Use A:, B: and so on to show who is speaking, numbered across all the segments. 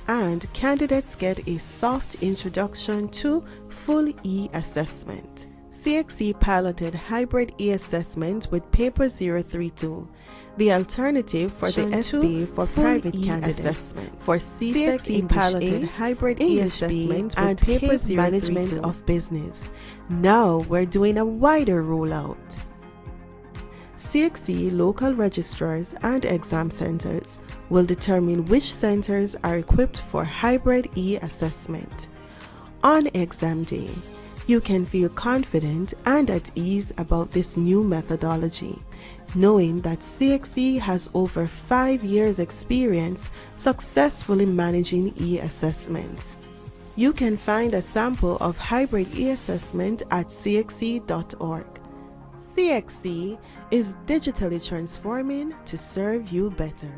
A: and candidates get a soft introduction to full e-assessment. CXC piloted hybrid e-assessment with Paper 032, the alternative for the SBA for private candidate assessment. For CXC piloted hybrid e-assessment and Paper management of business. Now we're doing a wider rollout. CXC local registrars and exam centers will determine which centers are equipped for hybrid e-assessment. On exam day, you can feel confident and at ease about this new methodology, knowing that CXC has over 5 years' experience successfully managing e-assessments. You can find a sample of hybrid e-assessment at cxc.org. CXC is digitally transforming to serve you better.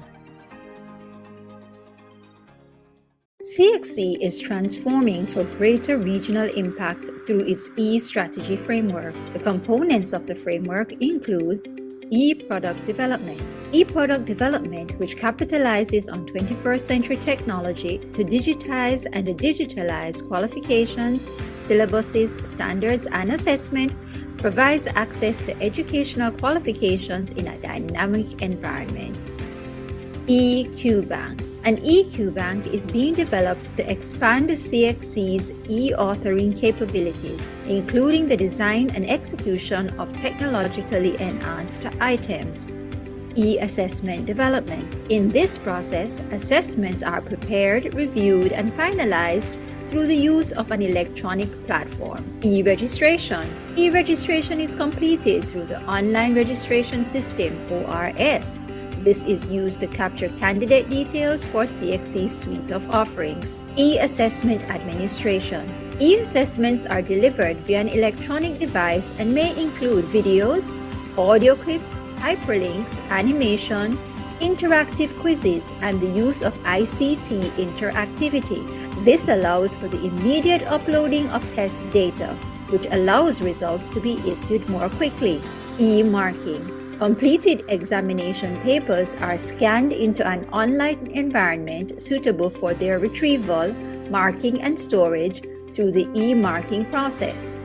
B: CXC is transforming for greater regional impact through its e-strategy framework. The components of the framework include e-product development. E-product development, which capitalizes on 21st century technology to digitize and digitalize qualifications, syllabuses, standards, and assessment, provides access to educational qualifications in a dynamic environment. E-QBank. An E-QBank is being developed to expand the CXC's e-authoring capabilities, including the design and execution of technologically enhanced items. E-assessment development. In this process, assessments are prepared, reviewed, and finalized through the use of an electronic platform. E-registration. E-registration is completed through the Online Registration System, ORS. This is used to capture candidate details for CXC's suite of offerings. E-assessment administration. E-assessments are delivered via an electronic device and may include videos, audio clips, hyperlinks, animation, interactive quizzes, and the use of ICT interactivity. This allows for the immediate uploading of test data, which allows results to be issued more quickly. E-marking. Completed examination papers are scanned into an online environment suitable for their retrieval, marking, and storage through the e-marking process.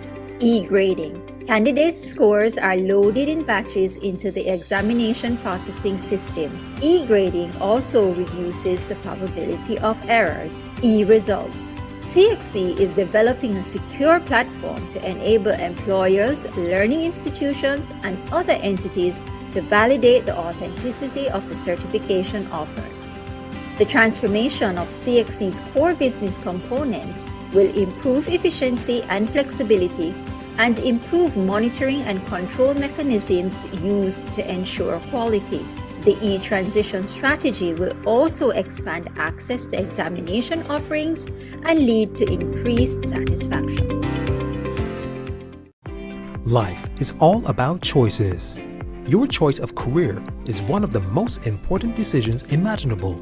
B: E-grading. Candidates' scores are loaded in batches into the examination processing system. E-grading also reduces the probability of errors. E-results. CXC is developing a secure platform to enable employers, learning institutions, and other entities to validate the authenticity of the certification offered. The transformation of CXC's core business components will improve efficiency and flexibility and improve monitoring and control mechanisms used to ensure quality. The e-transition strategy will also expand access to examination offerings and lead to increased satisfaction.
C: Life is all about choices. Your choice of career is one of the most important decisions imaginable.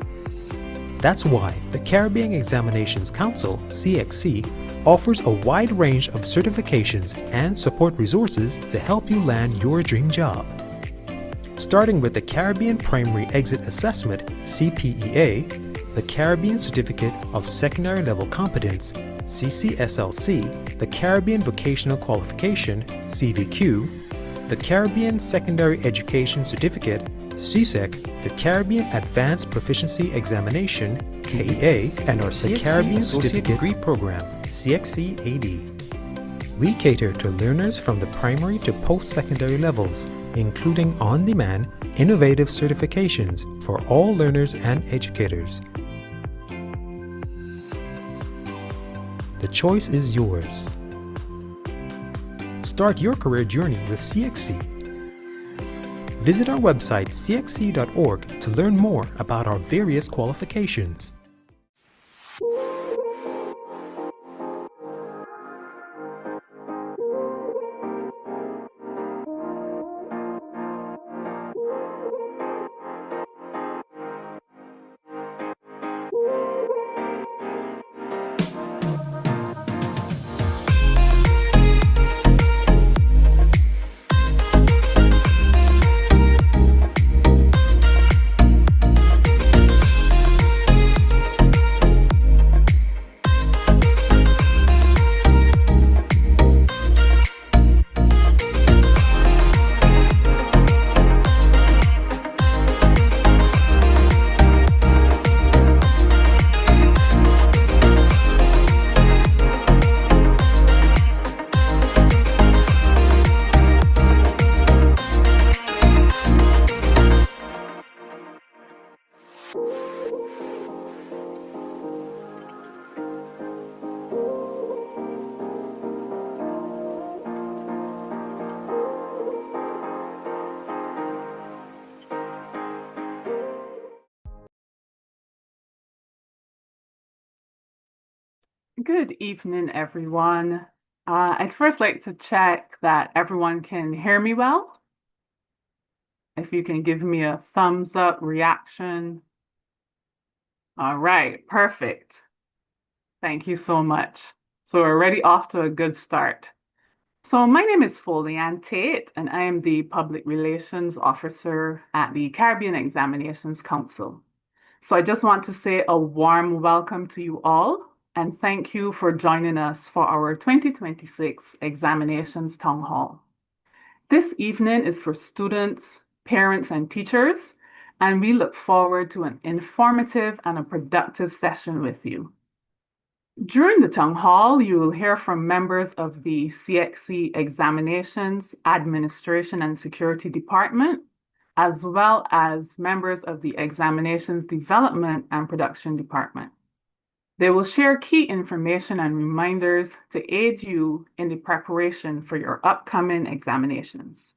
C: That's why the Caribbean Examinations Council, CXC, offers a wide range of certifications and support resources to help you land your dream job. Starting with the Caribbean Primary Exit Assessment, CPEA, the Caribbean Certificate of Secondary Level Competence, CCSLC, the Caribbean Vocational Qualification, CVQ, the Caribbean Secondary Education Certificate, CSEC, the Caribbean Advanced Proficiency Examination, KEA, and our Caribbean Certificate Degree Program, CXC-AD. We cater to learners from the primary to post-secondary levels, including on-demand, innovative certifications for all learners and educators. The choice is yours. Start your career journey with CXC. Visit our website cxc.org to learn more about our various qualifications.
D: Good evening, everyone. I'd first like to check that everyone can hear me well. If you can give me a thumbs up reaction. All right, perfect. Thank you so much. So we're already off to a good start. So my name is Folianne Tate, and I am the Public Relations Officer at the Caribbean Examinations Council. So I just want to say a warm welcome to you all, and thank you for joining us for our 2026 Examinations Town Hall. This evening is for students, parents, and teachers, and we look forward to an informative and a productive session with you. During the town hall, you will hear from members of the CXC Examinations, Administration, and Security Department, as well as members of the Examinations Development and Production Department. They will share key information and reminders to aid you in the preparation for your upcoming examinations.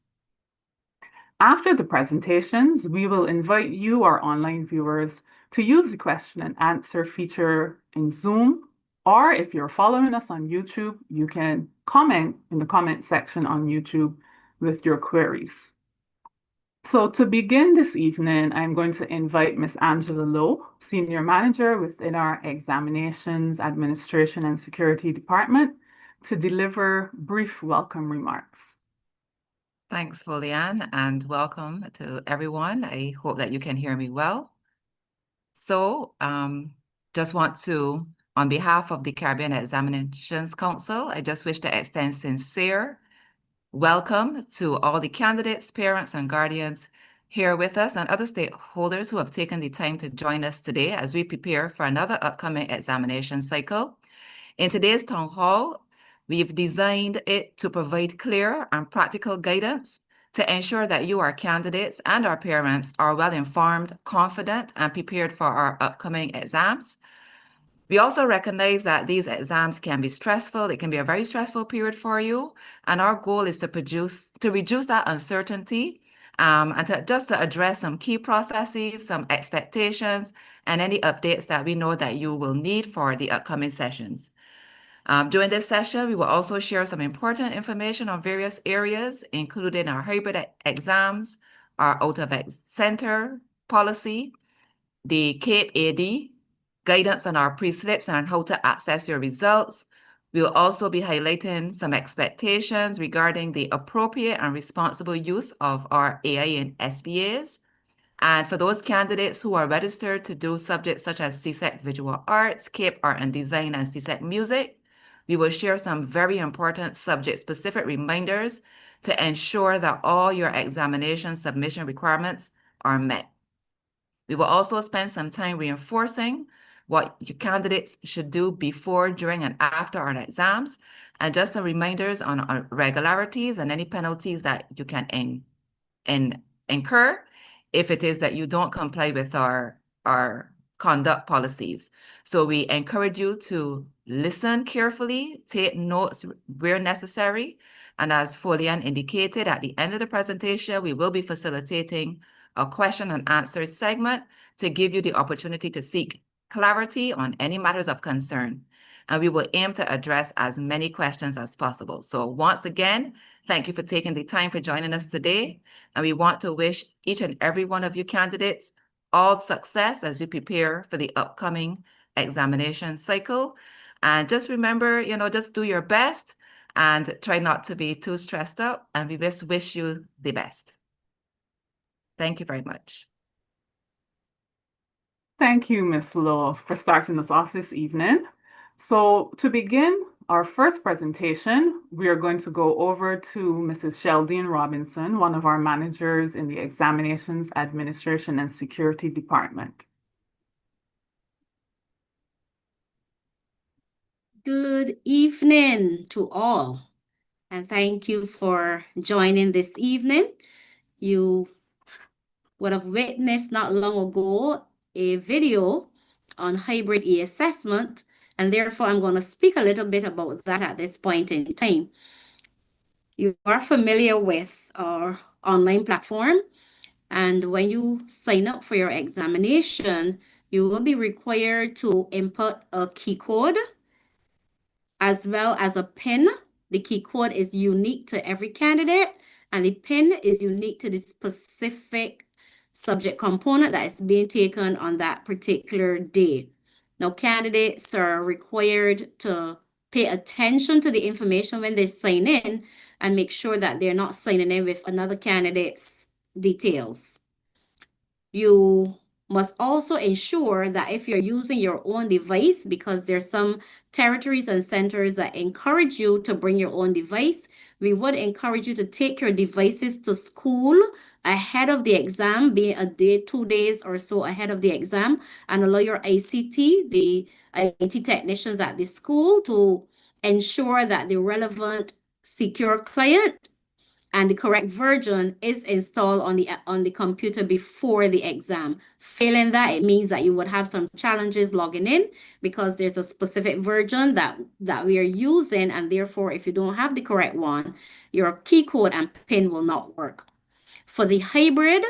D: After the presentations, we will invite you, our online viewers, to use the question and answer feature in Zoom, or if you're following us on YouTube, you can comment in the comment section on YouTube with your queries. So to begin this evening, I'm going to invite Ms. Angela Lowe, Senior Manager within our Examinations, Administration, and Security Department, to deliver brief welcome remarks.
E: Thanks, Folianne, and welcome to everyone. I hope that you can hear me well. So, just want to, on behalf of the Caribbean Examinations Council, I just wish to extend sincere welcome to all the candidates, parents, and guardians here with us and other stakeholders who have taken the time to join us today as we prepare for another upcoming examination cycle. In today's town hall, we've designed it to provide clear and practical guidance to ensure that you, our candidates, and our parents are well-informed, confident, and prepared for our upcoming exams. We also recognize that these exams can be stressful. It can be a very stressful period for you. And our goal is to reduce that uncertainty and to address some key processes, some expectations, and any updates that we know that you will need for the upcoming sessions. During this session, we will also share some important information on various areas, including our hybrid exams, our out-of-center policy, the CAPE AD, guidance on our pre-slips and how to access your results. We'll also be highlighting some expectations regarding the appropriate and responsible use of our AI and SBAs. And for those candidates who are registered to do subjects such as CSEC Visual Arts, CAPE Art and Design, and CSEC Music, we will share some very important subject-specific reminders to ensure that all your examination submission requirements are met. We will also spend some time reinforcing what your candidates should do before, during, and after our exams, and just some reminders on irregularities and any penalties that you can incur if it is that you don't comply with our conduct policies. So we encourage you to listen carefully, take notes where necessary, and as Folianne indicated, at the end of the presentation, we will be facilitating a question and answer segment to give you the opportunity to seek clarity on any matters of concern. And we will aim to address as many questions as possible. So once again, thank you for taking the time for joining us today. And we want to wish each and every one of you candidates all success as you prepare for the upcoming examination cycle. And just remember, just do your best and try not to be too stressed out. And we just wish you the best. Thank you very much.
D: Thank you, Ms. Lowe, for starting us off this evening. So to begin our first presentation, we are going to go over to Mrs. Sheldine Robinson, one of our managers in the Examinations, Administration, and Security Department.
F: Good evening to all, and thank you for joining this evening. You would have witnessed not long ago a video on hybrid e-assessment, and therefore I'm going to speak a little bit about that at this point in time. You are familiar with our online platform, and when you sign up for your examination, you will be required to input a key code as well as a PIN. The key code is unique to every candidate, and the PIN is unique to the specific subject component that is being taken on that particular day. Now, candidates are required to pay attention to the information when they sign in and make sure that they're not signing in with another candidate's details. You must also ensure that if you're using your own device, because there's some territories and centers that encourage you to bring your own device, we would encourage you to take your devices to school ahead of the exam, be it a day, 2 days or so ahead of the exam, and allow your ICT, the IT technicians at the school, to ensure that the relevant secure client and the correct version is installed on the computer before the exam. Failing that, it means that you would have some challenges logging in because there's a specific version that we are using, and therefore, if you don't have the correct one, your key code and PIN will not work. For the hybrid,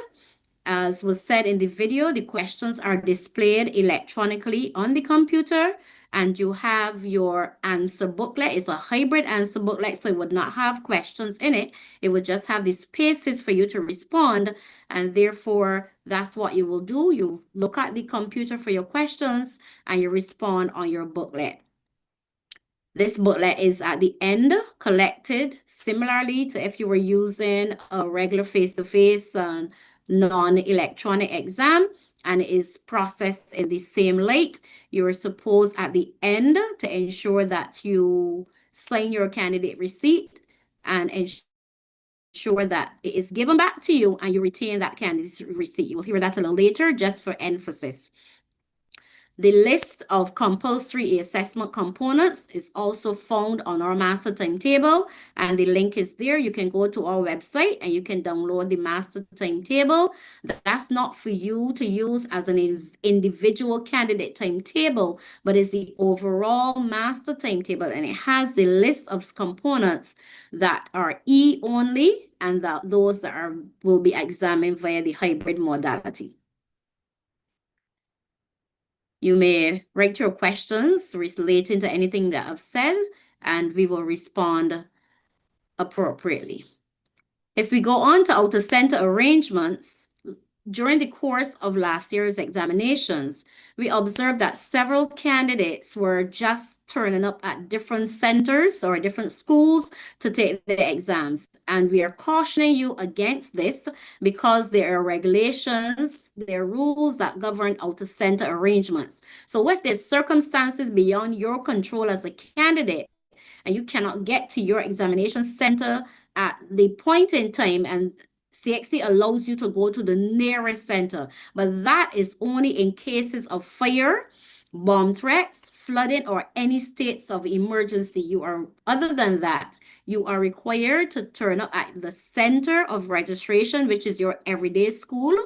F: as was said in the video, the questions are displayed electronically on the computer, and you have your answer booklet. It's a hybrid answer booklet, so it would not have questions in it. It would just have the spaces for you to respond, and therefore, that's what you will do. You look at the computer for your questions, and you respond on your booklet. This booklet is at the end collected similarly to if you were using a regular face-to-face and non-electronic exam, and is processed in the same light. You are supposed at the end to ensure that you sign your candidate receipt and ensure that it is given back to you and you retain that candidate's receipt. You will hear that a little later just for emphasis. The list of compulsory assessment components is also found on our master timetable, and the link is there. You can go to our website and you can download the master timetable. That's not for you to use as an individual candidate timetable, but it's the overall master timetable, and it has the list of components that are E only and those that will be examined via the hybrid modality. You may write your questions relating to anything that I've said, and we will respond appropriately. If we go on to out-of-center arrangements, during the course of last year's examinations, we observed that several candidates were just turning up at different centers or different schools to take the exams. And we are cautioning you against this because there are regulations, there are rules that govern out-of-center arrangements. So if there's circumstances beyond your control as a candidate, and you cannot get to your examination center at the point in time, and CXC allows you to go to the nearest center, but that is only in cases of fire, bomb threats, flooding, or any states of emergency. Other than that, you are required to turn up at the center of registration, which is your everyday school.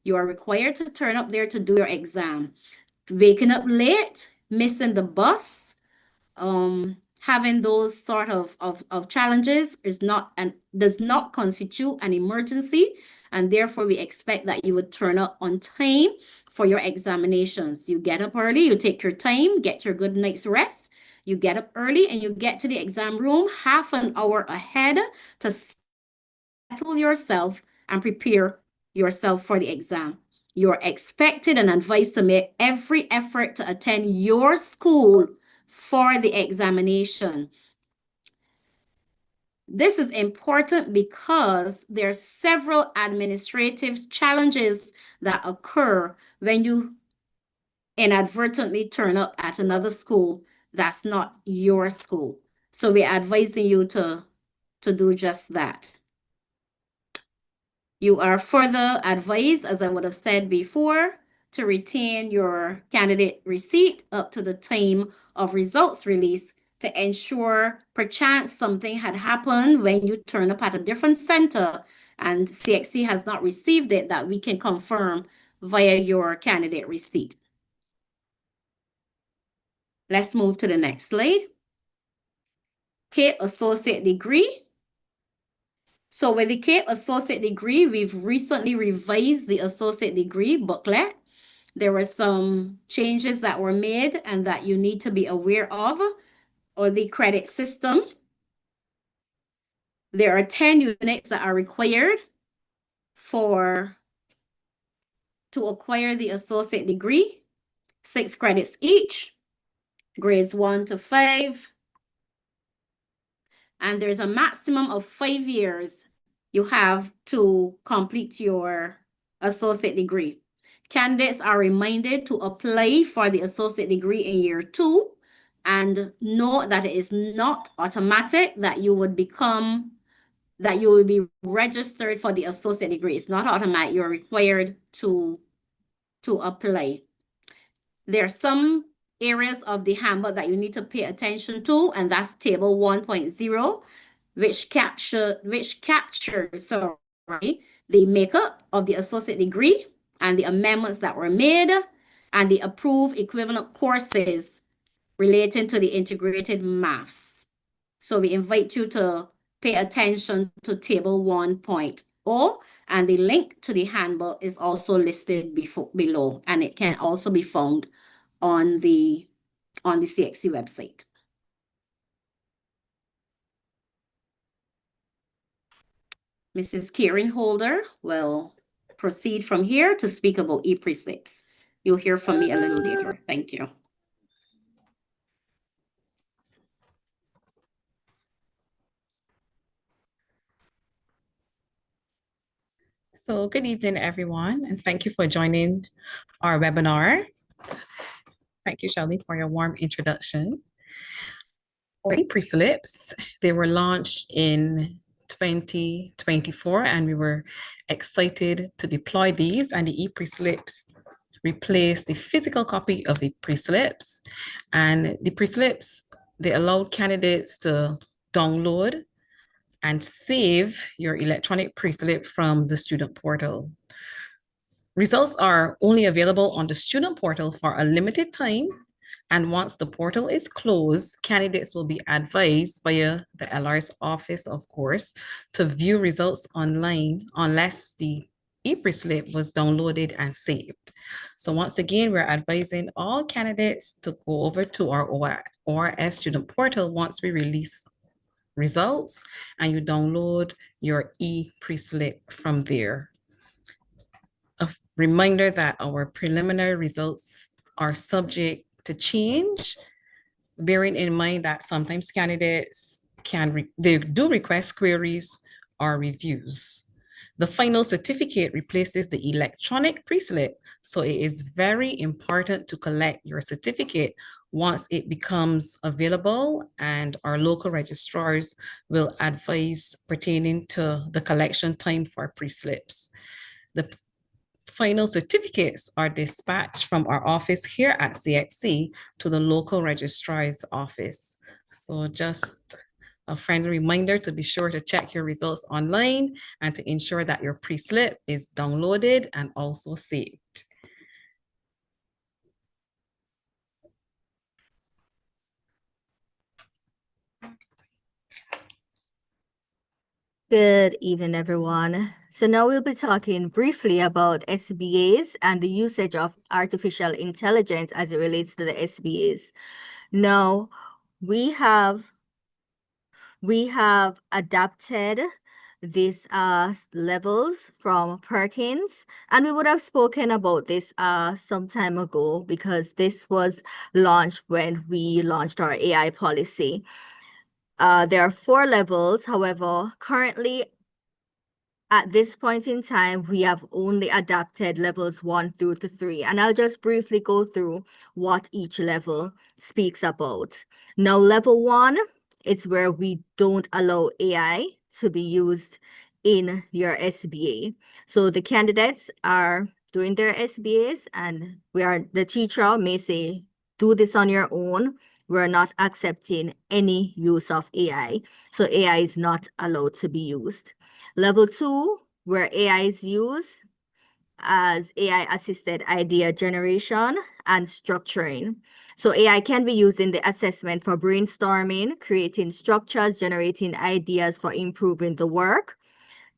F: You are required to turn up there to do your exam. Waking up late, missing the bus, having those sort of challenges does not constitute an emergency, and therefore we expect that you would turn up on time for your examinations. You get up early, you take your time, get your good night's rest. You get up early and you get to the exam room half an hour ahead to settle yourself and prepare yourself for the exam. You're expected and advised to make every effort to attend your school for the examination. This is important because there are several administrative challenges that occur when you inadvertently turn up at another school that's not your school. So we're advising you to do just that. You are further advised, as I would have said before, to retain your candidate receipt up to the time of results release to ensure perchance something had happened when you turn up at a different center and CXC has not received it, that we can confirm via your candidate receipt. Let's move to the next slide. CAPE Associate Degree. So with the CAPE Associate Degree, we've recently revised the Associate Degree booklet. There were some changes that were made and that you need to be aware of. or the credit system. There are 10 units that are required to acquire the associate degree, 6 credits each, grades 1 to 5. And there's a maximum of 5 years you have to complete your associate degree. Candidates are reminded to apply for the associate degree in year 2 and note that it is not automatic that you will be registered for the associate degree. It's not automatic. You're required to apply. There are some areas of the handbook that you need to pay attention to, and that's table 1.0, which captures the makeup of the associate degree and the amendments that were made and the approved equivalent courses relating to the integrated maths. So we invite you to pay attention to table 1.0, and the link to the handbook is also listed below, and it can also be found on the CXC website. Mrs. Karen Holder will proceed from here to speak about E-preslips. You'll hear from me a little later. Thank you.
G: So good evening, everyone, and thank you for joining our webinar. Thank you, Shelly, for your warm introduction. E-preslips, they were launched in 2024, and we were excited to deploy these, and the E-preslips replaced the physical copy of the preslips. And the preslips, they allowed candidates to download and save your electronic preslip from the student portal. Results are only available on the student portal for a limited time, and once the portal is closed, candidates will be advised via the LR's office, of course, to view results online unless the E-preslip was downloaded and saved. So once again, we're advising all candidates to go over to our ORS student portal once we release results, and you download your E-preslip from there. A reminder that our preliminary results are subject to change, bearing in mind that sometimes candidates they do request queries or reviews. The final certificate replaces the electronic preslip, so it is very important to collect your certificate once it becomes available, and our local registrars will advise pertaining to the collection time for preslips. The final certificates are dispatched from our office here at CXC to the local registrar's office. So just a friendly reminder to be sure to check your results online and to ensure that your preslip is downloaded and also saved.
H: Good evening, everyone. So now we'll be talking briefly about SBAs and the usage of artificial intelligence as it relates to the SBAs. Now, we have adapted these levels from Perkins, and we would have spoken about this some time ago because this was launched when we launched our AI policy. There are 4 levels. However, currently at this point in time, we have only adapted levels 1 through to 3, and I'll just briefly go through what each level speaks about. Now, level 1, it's where we don't allow AI to be used in your SBA. So the candidates are doing their SBAs, and the teacher may say, do this on your own. We're not accepting any use of AI. So AI is not allowed to be used. Level 2, where AI is used as AI-assisted idea generation and structuring. So AI can be used in the assessment for brainstorming, creating structures, generating ideas for improving the work.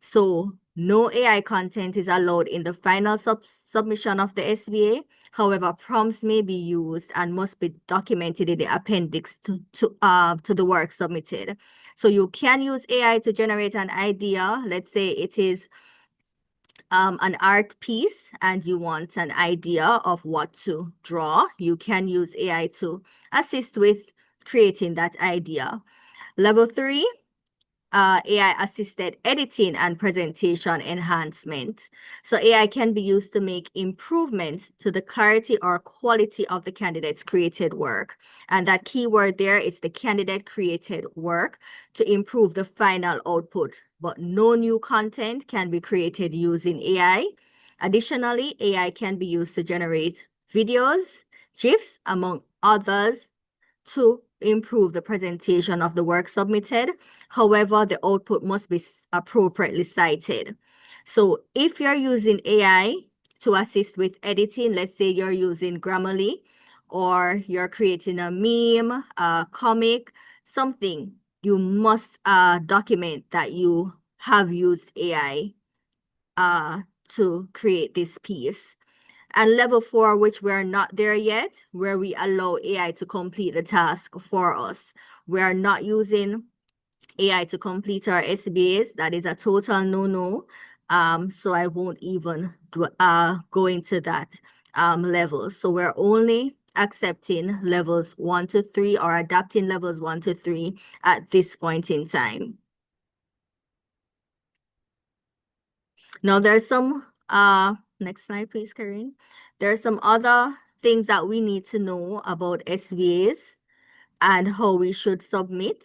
H: So no AI content is allowed in the final submission of the SBA, However, prompts may be used and must be documented in the appendix to the work submitted. So you can use AI to generate an idea. Let's say it is an art piece and you want an idea of what to draw. You can use AI to assist with creating that idea. Level 3, AI-assisted editing and presentation enhancement. So AI can be used to make improvements to the clarity or quality of the candidate's created work. And that keyword there is the candidate created work to improve the final output. But no new content can be created using AI. Additionally, AI can be used to generate videos, GIFs, among others, to improve the presentation of the work submitted. However, the output must be appropriately cited. So if you're using AI to assist with editing, let's say you're using Grammarly or you're creating a meme, a comic, something, you must document that you have used AI to create this piece. And level 4, which we're not there yet, where we allow AI to complete the task for us. We are not using AI to complete our SBAs. That is a total no-no. So I won't even go into that level. So we're only accepting levels 1 to 3 or adapting levels 1 to 3 at this point in time. Now there's some next slide, please, Karine. There are some other things that we need to know about SBAs and how we should submit.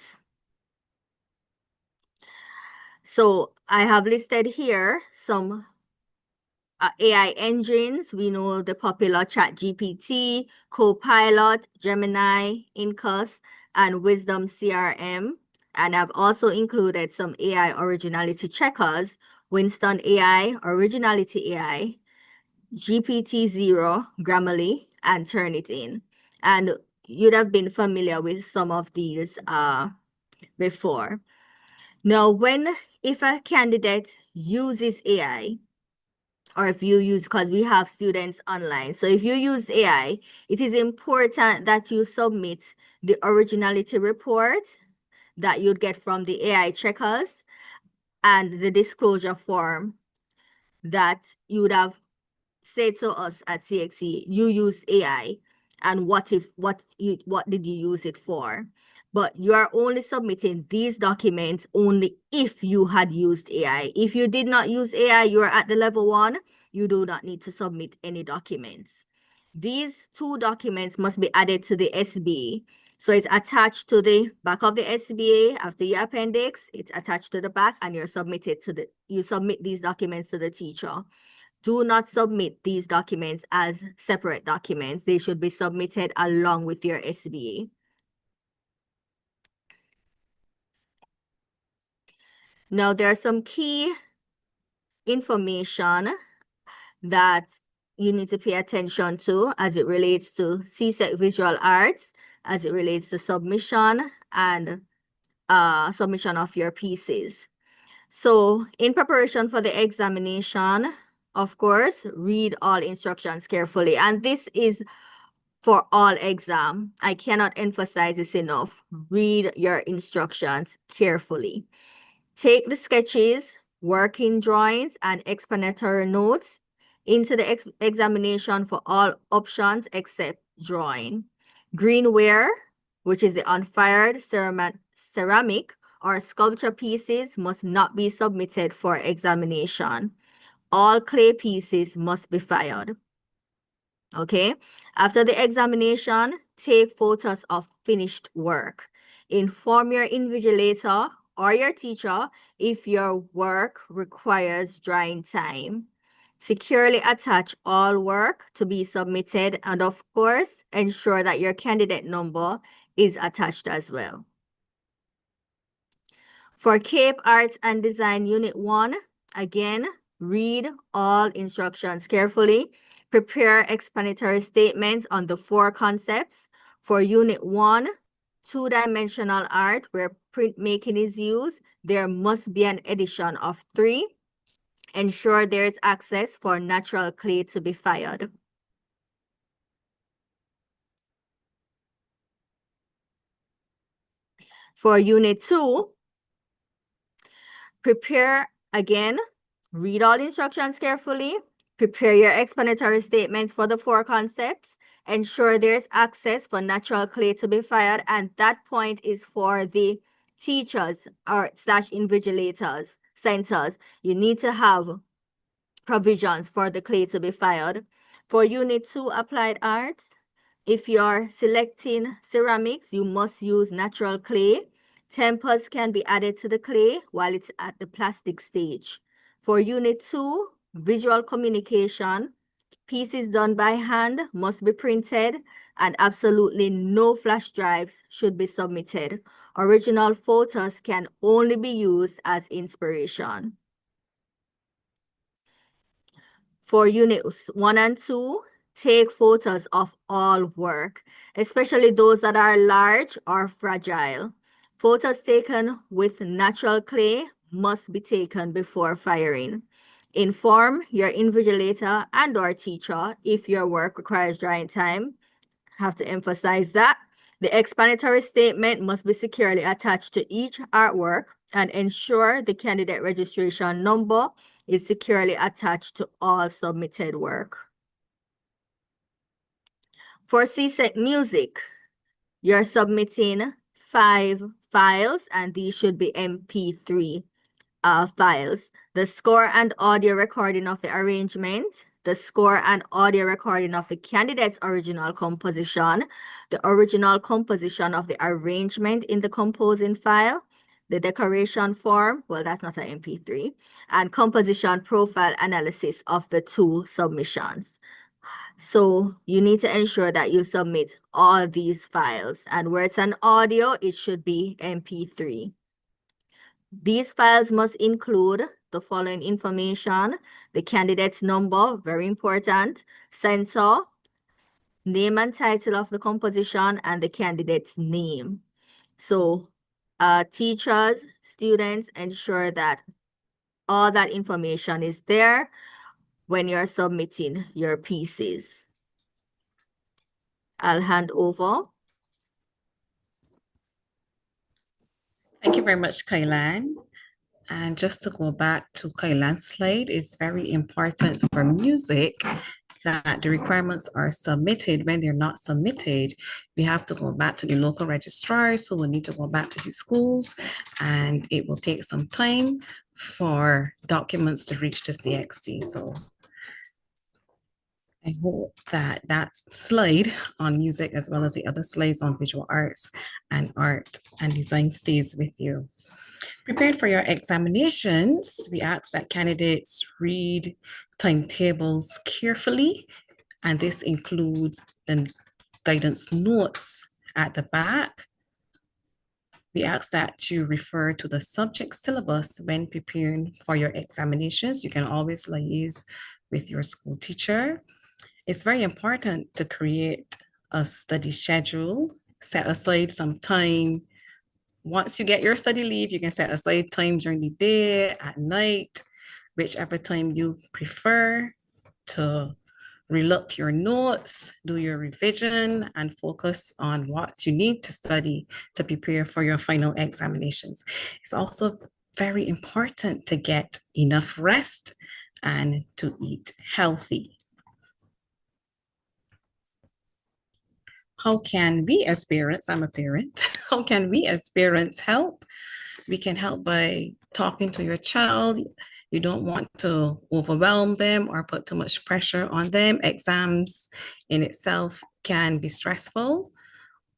H: So I have listed here some AI engines. We know the popular ChatGPT, Copilot, Gemini, Incus, and Wisdom CRM. And I've also included some AI originality checkers, Winston AI, Originality AI, GPT-0, Grammarly, and Turnitin. And you'd have been familiar with some of these before. Now, if a candidate uses AI, or if you use, because we have students online, so if you use AI, it is important that you submit the originality report that you'd get from the AI checkers and the disclosure form that you would have say to us at CXC, you use AI, and what did you use it for? But you are only submitting these documents only if you had used AI. If you did not use AI, you are at the level 1, you do not need to submit any documents. These 2 documents must be added to the SBA. So it's attached to the back of the SBA after your appendix, it's attached to the back, and you submit these documents to the teacher. Do not submit these documents as separate documents. They should be submitted along with your SBA. Now, there are some key information that you need to pay attention to as it relates to CSEC Visual Arts, as it relates to submission and submission of your pieces. So in preparation for the examination, of course, read all instructions carefully. And this is for all exam. I cannot emphasize this enough. Read your instructions carefully. Take the sketches, working drawings, and explanatory notes into the examination for all options except drawing. Greenware, which is the unfired ceramic or sculpture pieces, must not be submitted for examination. All clay pieces must be fired. Okay, after the examination, take photos of finished work. Inform your invigilator or your teacher if your work requires drying time. Securely attach all work to be submitted, and of course, ensure that your candidate number is attached as well. For Cape Arts and Design Unit 1, again, read all instructions carefully. Prepare explanatory statements on the 4 concepts. For Unit 1, 2-dimensional art where printmaking is used, there must be an edition of 3. Ensure there is access for natural clay to be fired. For Unit 2, prepare again, read all instructions carefully, prepare your explanatory statements for the 4 concepts, ensure there's access for natural clay to be fired, and that point is for the teachers or / invigilators, centers. You need to have provisions for the clay to be fired. For Unit 2, Applied Arts, if you're selecting ceramics, you must use natural clay. Tempers can be added to the clay while it's at the plastic stage. For Unit 2, Visual Communication, pieces done by hand must be printed and absolutely no flash drives should be submitted. Original photos can only be used as inspiration. For Units 1 and 2, take photos of all work, especially those that are large or fragile. Photos taken with natural clay must be taken before firing. Inform your invigilator and or teacher if your work requires drying time. Have to emphasize that. The explanatory statement must be securely attached to each artwork and ensure the candidate registration number is securely attached to all submitted work. For CSEC Music, you're submitting 5 files and these should be MP3 files. The score and audio recording of the arrangement, the score and audio recording of the candidate's original composition, the original composition of the arrangement in the composing file, the decoration form, well, that's not an MP3, and composition profile analysis of the 2 submissions. So you need to ensure that you submit all these files, and where it's an audio, it should be MP3. These files must include the following information: the candidate's number, very important, censor, name and title of the composition, and the candidate's name. So teachers, students, ensure that all that information is there when you're submitting your pieces. I'll hand over.
G: Thank you very much, Kailan. And just to go back to Kailan's slide, it's very important for music that the requirements are submitted. When they're not submitted, we have to go back to the local registrar. So we'll need to go back to the schools, and it will take some time for documents to reach the CXC. So I hope that that slide on music, as well as the other slides on visual arts and art and design, stays with you. Prepared for your examinations, we ask that candidates read timetables carefully, and this includes the guidance notes at the back. We ask that you refer to the subject syllabus when preparing for your examinations. You can always liaise with your school teacher. It's very important to create a study schedule, set aside some time. Once you get your study leave, you can set aside time during the day, at night, whichever time you prefer, to relook your notes, do your revision, and focus on what you need to study to prepare for your final examinations. It's also very important to get enough rest and to eat healthy. How can we as parents, I'm a parent, how can we as parents help? We can help by talking to your child. You don't want to overwhelm them or put too much pressure on them. Exams in itself can be stressful.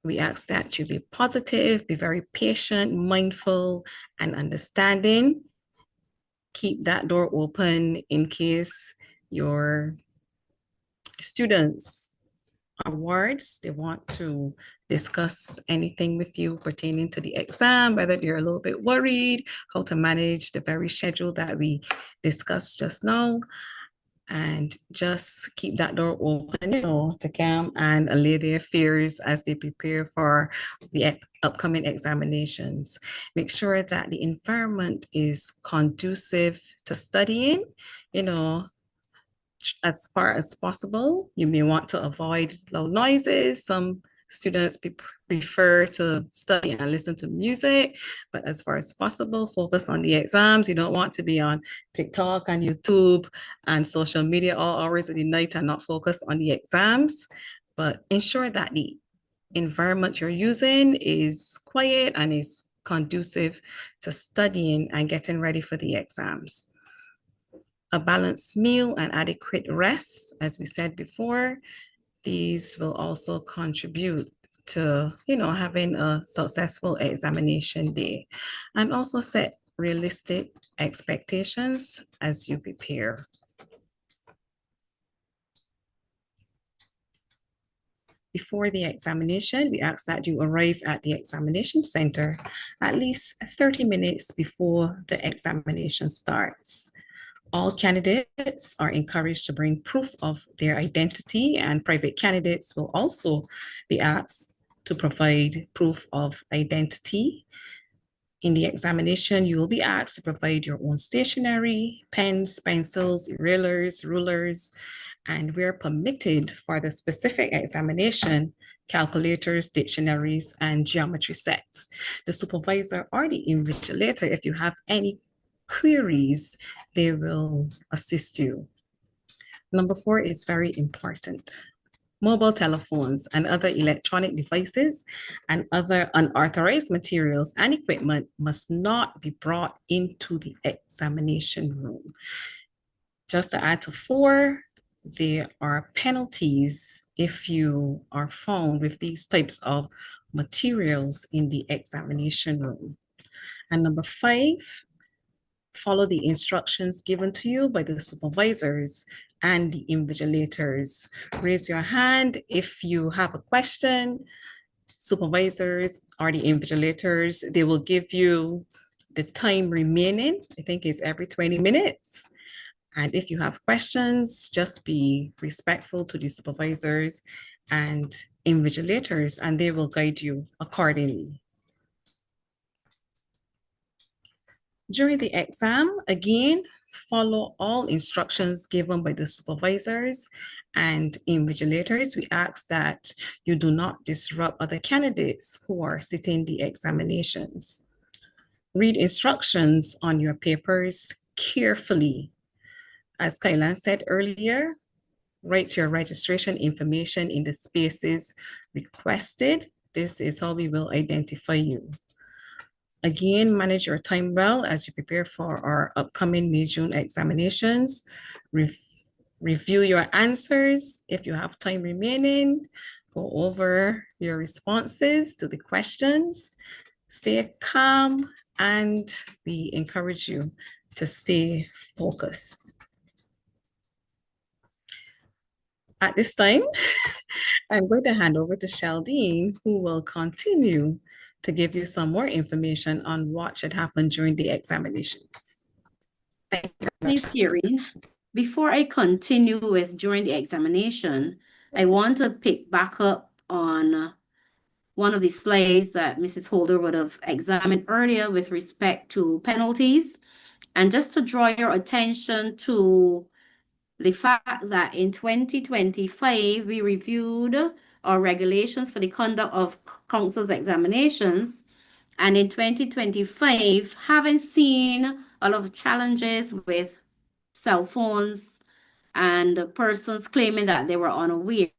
G: We ask that you be positive, be very patient, mindful, and understanding. Keep that door open in case your students awards, they want to discuss anything with you pertaining to the exam, whether they're a little bit worried, how to manage the very schedule that we discussed just now, and just keep that door open, to calm and allay their fears as they prepare for the upcoming examinations. Make sure that the environment is conducive to studying, as far as possible. You may want to avoid loud noises. Some students prefer to study and listen to music, but as far as possible, focus on the exams. You don't want to be on TikTok and YouTube and social media all hours of the night and not focus on the exams, but ensure that the environment you're using is quiet and is conducive to studying and getting ready for the exams. A balanced meal and adequate rest, as we said before, these will also contribute to, having a successful examination day, and also set realistic expectations as you prepare. Before the examination, we ask that you arrive at the examination center at least 30 minutes before the examination starts. All candidates are encouraged to bring proof of their identity, and private candidates will also be asked to provide proof of identity. In the examination, you will be asked to provide your own stationery, pens, pencils, erasers, rulers, and where permitted for the specific examination, calculators, dictionaries, and geometry sets. The supervisor or the invigilator, if you have any queries, they will assist you. Number 4 is very important. Mobile telephones and other electronic devices and other unauthorized materials and equipment must not be brought into the examination room. Just to add to 4, there are penalties if you are found with these types of materials in the examination room. And number 5, follow the instructions given to you by the supervisors and the invigilators. Raise your hand if you have a question. Supervisors or the invigilators, they will give you the time remaining. I think it's every 20 minutes. And if you have questions, just be respectful to the supervisors and invigilators, and they will guide you accordingly. During the exam, again, follow all instructions given by the supervisors and invigilators. We ask that you do not disrupt other candidates who are sitting the examinations. Read instructions on your papers carefully. As Kailan said earlier, write your registration information in the spaces requested. This is how we will identify you. Again, manage your time well as you prepare for our upcoming May-June examinations. Review your answers. If you have time remaining, go over your responses to the questions. Stay calm, and we encourage you to stay focused. At this time, I'm going to hand over to Sheldine, who will continue to give you some more information on what should happen during the examinations. Thank you.
F: Ms. Erin, before I continue with during the examination, I want to pick back up on one of the slides that Mrs. Holder would have examined earlier with respect to penalties. And just to draw your attention to the fact that in 2025, we reviewed our regulations for the conduct of council's examinations. And in 2025, having seen a lot of challenges with cell phones and persons claiming that they were unaware,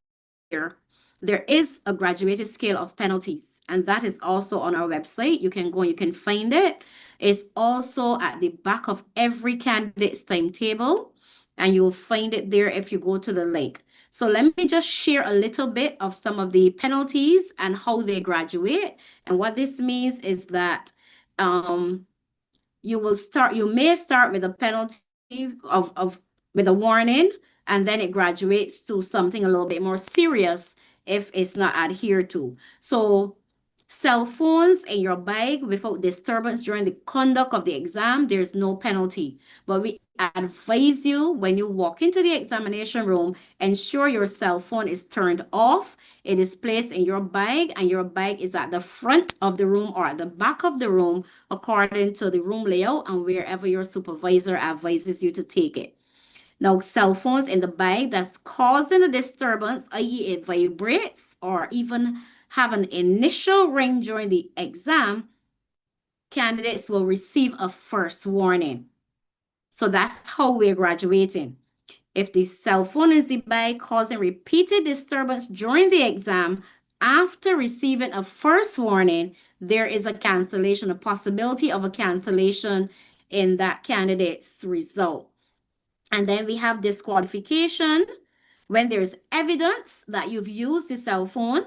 F: there is a graduated scale of penalties, and that is also on our website. You can go and you can find it. It's also at the back of every candidate's timetable, and you'll find it there if you go to the link. So let me just share a little bit of some of the penalties and how they graduate. And what this means is that you may start with a penalty with a warning, and then it graduates to something a little bit more serious if it's not adhered to. So cell phones in your bag without disturbance during the conduct of the exam, there's no penalty. But we advise you when you walk into the examination room, ensure your cell phone is turned off. It is placed in your bag, and your bag is at the front of the room or at the back of the room according to the room layout and wherever your supervisor advises you to take it. Now, cell phones in the bag that's causing a disturbance, i.e. it vibrates or even have an initial ring during the exam, candidates will receive a first warning. So that's how we're graduating. If the cell phone is by causing repeated disturbance during the exam, after receiving a first warning, there is a cancellation, a possibility of a cancellation in that candidate's result. And then we have disqualification when there's evidence that you've used the cell phone,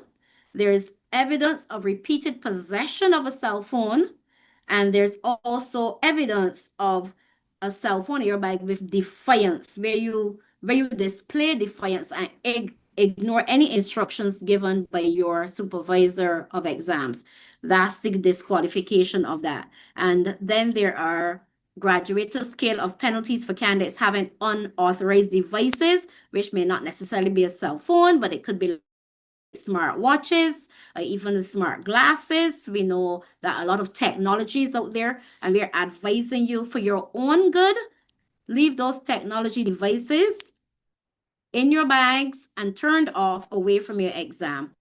F: there's evidence of repeated possession of a cell phone, and there's also evidence of a cell phone in your bag with defiance, where you display defiance and ignore any instructions given by your supervisor of exams. That's the disqualification of that. And then there are graduated scale of penalties for candidates having unauthorized devices, which may not necessarily be a cell phone, but it could be smart watches, or even the smart glasses. We know that a lot of technology is out there, and we're advising you for your own good, leave those technology devices in your bags and turned off away from your exam.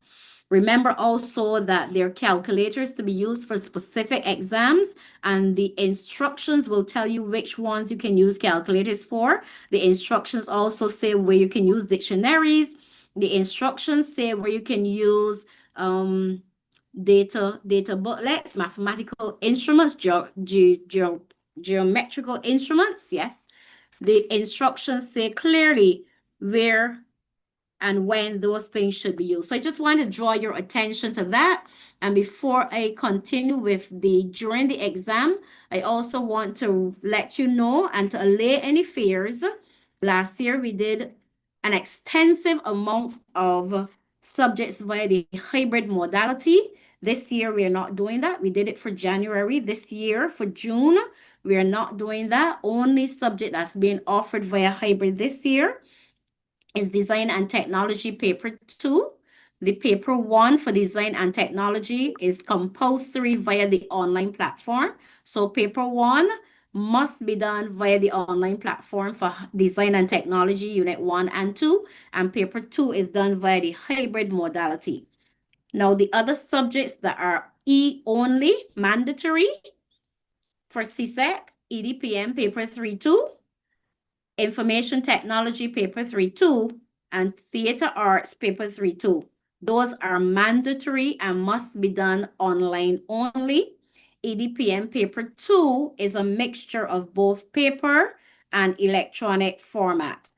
F: Remember also that there are calculators to be used for specific exams, and the instructions will tell you which ones you can use calculators for. The instructions also say where you can use dictionaries. The instructions say where you can use data booklets, mathematical instruments, geometrical instruments. Yes, the instructions say clearly where and when those things should be used. So I just want to draw your attention to that. And before I continue with during the exam, I also want to let you know and to allay any fears. Last year, we did an extensive amount of subjects via the hybrid modality. This year, we are not doing that. We did it for January. This year, for June, we are not doing that. Only subject that's being offered via hybrid this year is Design and Technology Paper 2. The Paper 1 for Design and Technology is compulsory via the online platform. So Paper 1 must be done via the online platform for Design and Technology Unit 1 and 2, and Paper 2 is done via the hybrid modality. Now, the other subjects that are E-only, mandatory for CSEC, EDPM Paper 3-2, Information Technology Paper 3-2, and Theater Arts Paper 3-2. Those are mandatory and must be done online only. EDPM Paper 2 is a mixture of both paper and electronic format.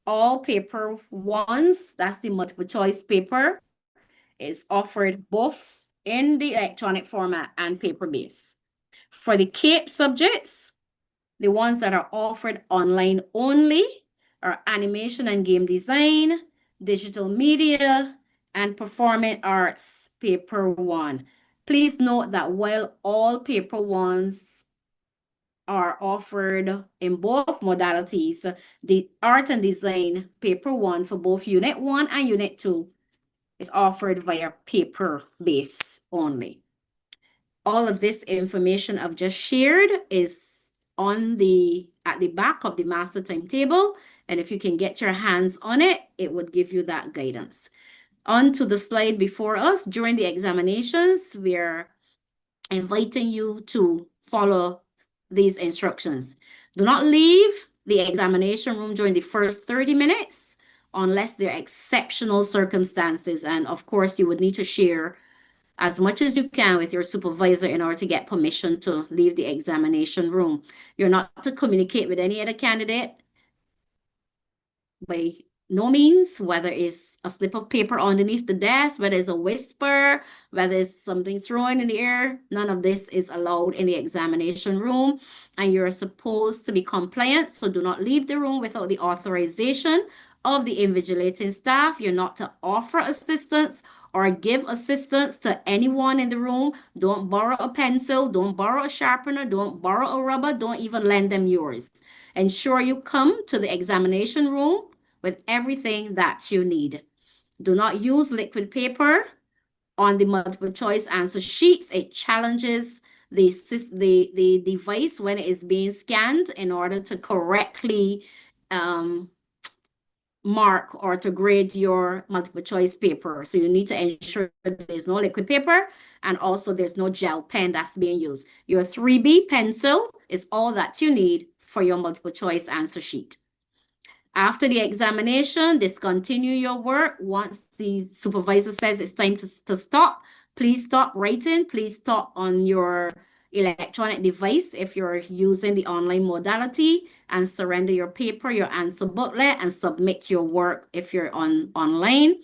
F: All paper ones, that's the multiple choice paper, is offered both in the electronic format and paper base. For the CAPE subjects, the ones that are offered online only are animation and game design, digital media, and performing arts paper 1. Please note that while all paper 1s are offered in both modalities, the art and design paper 1 for both Unit 1 and Unit 2 is offered via paper base only. All of this information I've just shared is at the back of the master timetable, and if you can get your hands on it, it would give you that guidance. On to the slide before us. During the examinations, we're inviting you to follow these instructions. Do not leave the examination room during the first 30 minutes unless there are exceptional circumstances, and of course, you would need to share as much as you can with your supervisor in order to get permission to leave the examination room. You're not to communicate with any other candidate by no means, whether it's a slip of paper underneath the desk, whether it's a whisper, whether it's something thrown in the air. None of this is allowed in the examination room, and you're supposed to be compliant, so do not leave the room without the authorization of the invigilating staff. You're not to offer assistance or give assistance to anyone in the room. Don't borrow a pencil, don't borrow a sharpener, don't borrow a rubber, don't even lend them yours. Ensure you come to the examination room with everything that you need. Do not use liquid paper on the multiple choice answer sheets. It challenges the device when it is being scanned in order to correctly mark or to grade your multiple choice paper. So you need to ensure there's no liquid paper and also there's no gel pen that's being used. Your 3B pencil is all that you need for your multiple choice answer sheet. After the examination, discontinue your work. Once the supervisor says it's time to stop, please stop writing. Please stop on your electronic device if you're using the online modality, and surrender your paper, your answer booklet, and submit your work if you're online.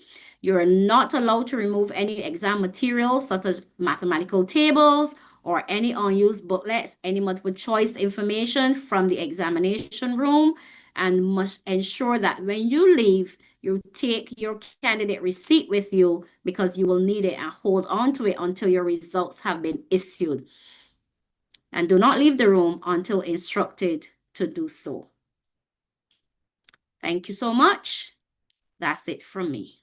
F: You're not allowed to remove any exam materials such as mathematical tables or any unused booklets, any multiple choice information from the examination room, and must ensure that when you leave, you take your candidate receipt with you because you will need it, and hold on to it until your results have been issued. And do not leave the room until instructed to do so. Thank you so much. That's it from me.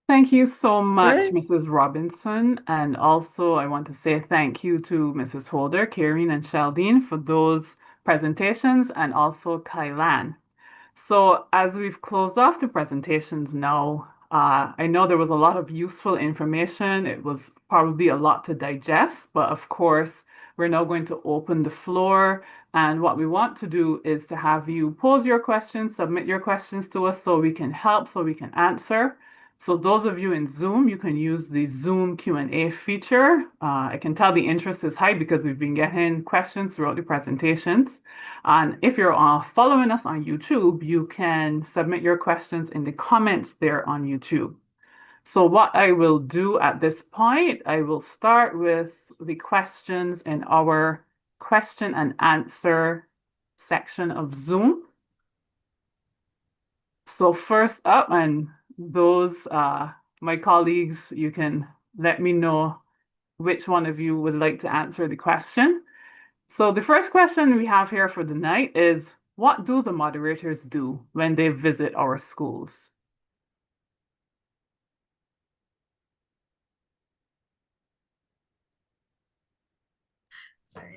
D: Thank you so much,
G: Good.
D: Mrs. Robinson. And also, I want to say thank you to Mrs. Holder, Karen, and Sheldine for those presentations, and also Kailan. So as we've closed off the presentations now, I know there was a lot of useful information. It was probably a lot to digest, but of course, we're now going to open the floor. And what we want to do is to have you pose your questions, submit your questions to us so we can help, so we can answer. So those of you in Zoom, you can use the Zoom Q&A feature. I can tell the interest is high because we've been getting questions throughout the presentations. And if you're following us on YouTube, you can submit your questions in the comments there on YouTube. So what I will do at this point, I will start with the questions in our question and answer section of Zoom. So first up, and those, my colleagues, you can let me know which one of you would like to answer the question. So the first question we have here for the night is, what do the moderators do when they visit our schools?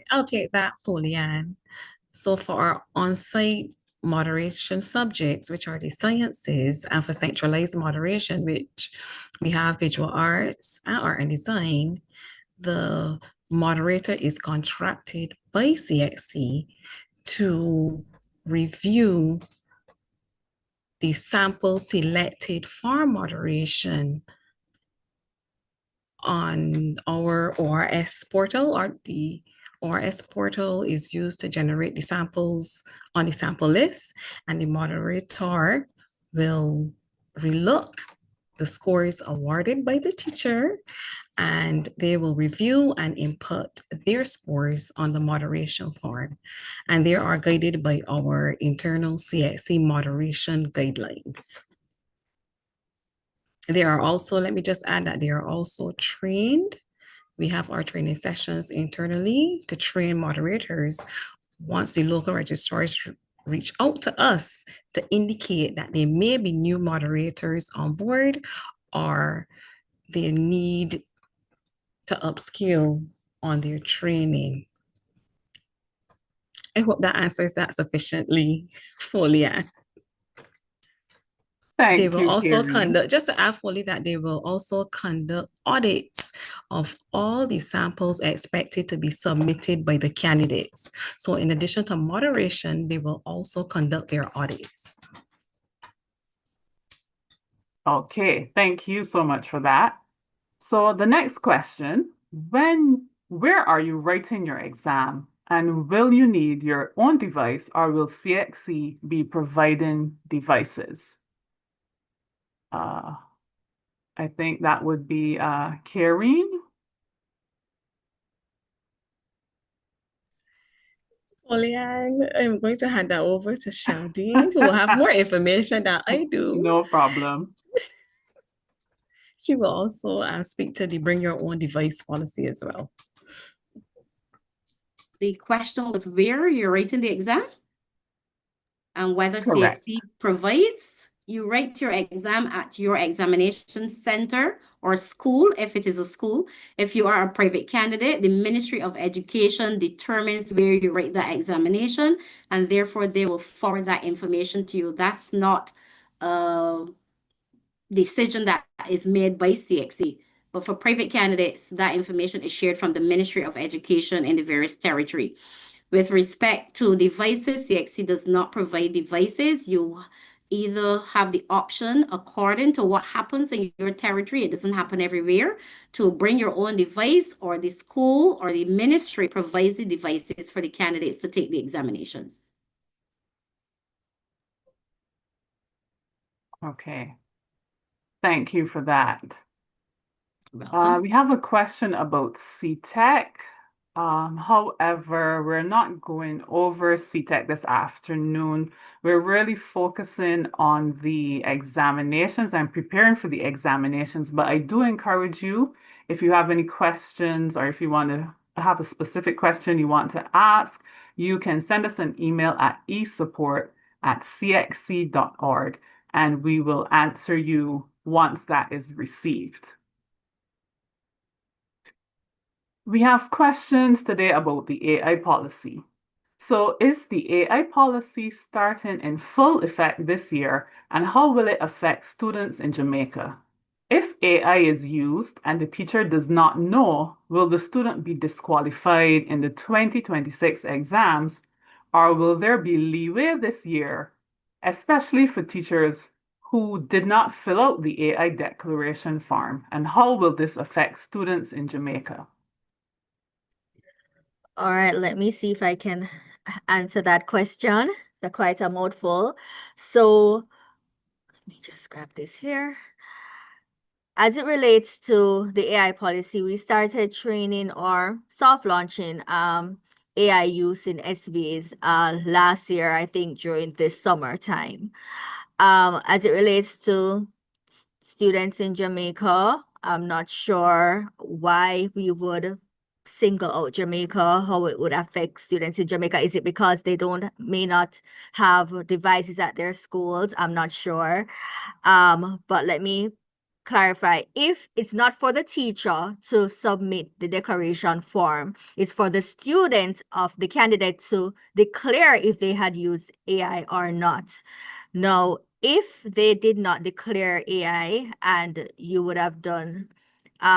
G: I'll take that, Polian. So for our on-site moderation subjects, which are the sciences, and for centralized moderation, which we have visual arts and art and design, the moderator is contracted by CXC to review the sample selected for moderation on our ORS portal, or the ORS portal is used to generate the samples on the sample list, and the moderator will relook the scores awarded by the teacher, and they will review and input their scores on the moderation form. And they are guided by our internal CXC moderation guidelines. They are also, let me just add that they are also trained. We have our training sessions internally to train moderators once the local registrars reach out to us to indicate that there may be new moderators on board or they need to upskill on their training. I hope that answers that sufficiently fully. They
D: Thank
G: will
D: you,
G: also
D: Karen.
G: conduct, just to add fully, that they will also conduct audits of all the samples expected to be submitted by the candidates. So in addition to moderation, they will also conduct their audits.
D: Okay, thank you so much for that. So the next question, where are you writing your exam? And will you need your own device, or will CXC be providing devices? I think that would be Karen.
G: Oliane, I'm going to hand that over to Sheldine, who will have more information than I do.
D: No problem.
G: She will also speak to the bring your own device policy as well.
F: The question was where you're writing the exam and whether
D: Correct.
F: CXC provides. You write your exam at your examination center or school, if it is a school. If you are a private candidate, the Ministry of Education determines where you write that examination, and therefore they will forward that information to you. That's not a decision that is made by CXC. But for private candidates, that information is shared from the Ministry of Education in the various territory. With respect to devices, CXC does not provide devices. You either have the option, according to what happens in your territory, it doesn't happen everywhere, to bring your own device, or the school or the ministry provides the devices for the candidates to take the examinations.
D: Okay. Thank you for that.
F: Welcome.
D: We have a question about CTEC. However, we're not going over CTEC this afternoon. We're really focusing on the examinations and preparing for the examinations. But I do encourage you, if you have any questions or if you want to have a specific question you want to ask, you can send us an email at esupport@cxc.org, and we will answer you once that is received. We have questions today about the AI policy. So is the AI policy starting in full effect this year, and how will it affect students in Jamaica? If AI is used and the teacher does not know, will the student be disqualified in the 2026 exams, or will there be leeway this year, especially for teachers who did not fill out the AI declaration form, and how will this affect students in Jamaica?
H: All right, let me see if I can answer that question. They're quite a mouthful. So let me just grab this here. As it relates to the AI policy, we started training or soft launching AI use in SBAs last year, I think during this summertime. As it relates to students in Jamaica, I'm not sure why we would single out Jamaica, how it would affect students in Jamaica. Is it because they may not have devices at their schools? I'm not sure. But let me clarify. If it's not for the teacher to submit the declaration form, it's for the student of the candidate to declare if they had used AI or not. Now, if they did not declare AI and you would have done,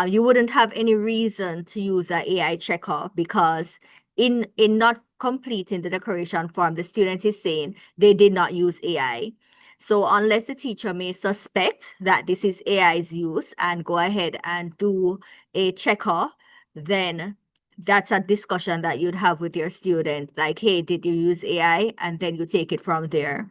H: you wouldn't have any reason to use an AI checker, because in not completing the declaration form, the student is saying they did not use AI. So unless the teacher may suspect that this is AI's use and go ahead and do a checker, then that's a discussion that you'd have with your student. Like, hey, did you use AI? And then you take it from there.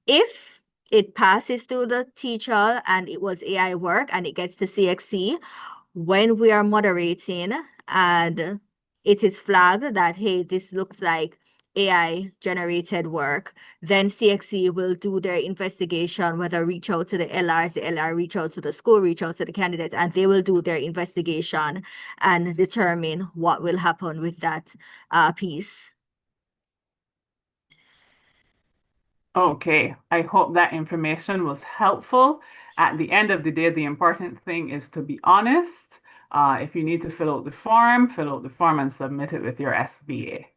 H: If it passes to the teacher and it was AI work and it gets to CXC, when we are moderating and it is flagged that, hey, this looks like AI generated work, then CXC will do their investigation, whether reach out to the LRs, the LR reach out to the school, reach out to the candidates, and they will do their investigation and determine what will happen with that piece.
D: Okay, I hope that information was helpful. At the end of the day, the important thing is to be honest. If you need to fill out the form and submit it with your SBA.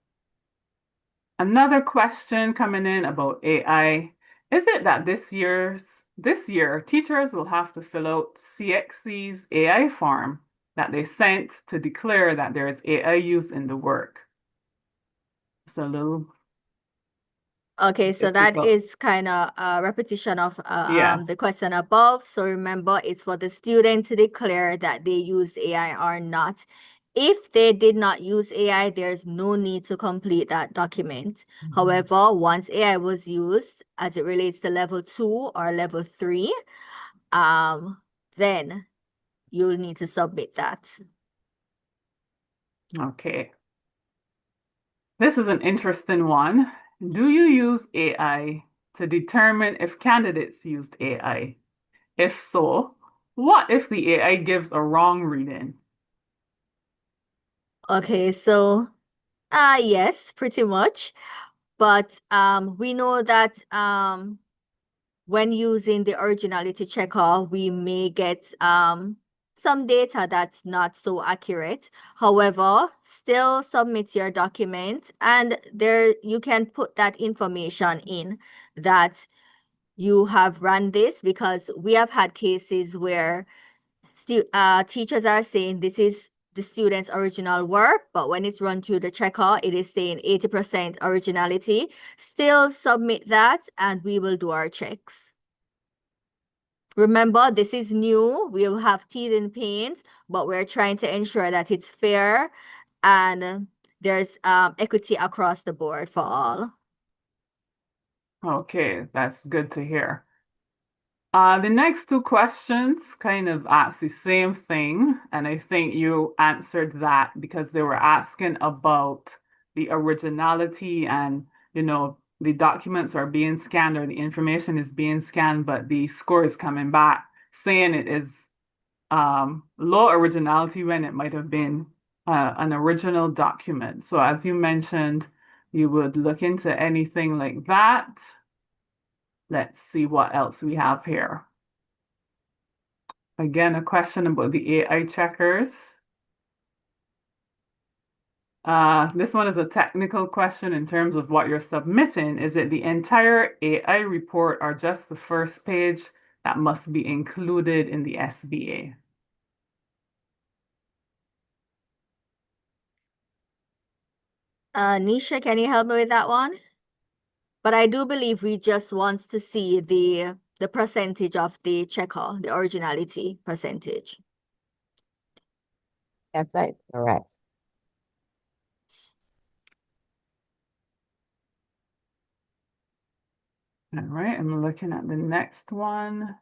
D: Another question coming in about AI. Is it that this year, teachers will have to fill out CXC's AI form that they sent to declare that there is AI use in the work? It's a little
H: Okay, so that
D: difficult.
H: is kind of a repetition of
D: Yeah.
H: the question above. So remember, it's for the student to declare that they use AI or not. If they did not use AI, there's no need to complete that document. However, once AI was used, as it relates to level 2 or level 3, then you'll need to submit that.
D: Okay. This is an interesting one. Do you use AI to determine if candidates used AI? If so, what if the AI gives a wrong reading?
H: Okay, so yes, pretty much. But we know that when using the originality checker, we may get some data that's not so accurate. However, still submit your document, and there you can put that information in that you have run this, because we have had cases where teachers are saying this is the student's original work, but when it's run through the checker, it is saying 80% originality. Still submit that and we will do our checks. Remember, this is new. We'll have teeth and pains, but we're trying to ensure that it's fair and there's equity across the board for all.
D: Okay, that's good to hear. The next two questions kind of ask the same thing, and I think you answered that because they were asking about the originality and, the documents are being scanned or the information is being scanned, but the score is coming back saying it is low originality when it might have been an original document. So as you mentioned, you would look into anything like that. Let's see what else we have here. Again, a question about the AI checkers. This one is a technical question in terms of what you're submitting. Is it the entire AI report or just the first page that must be included in the SBA?
H: Nisha, can you help me with that one? But I do believe we just want to see the percentage of the checker, the originality percentage.
I: Yes, that's correct.
D: All right, I'm looking at the next one.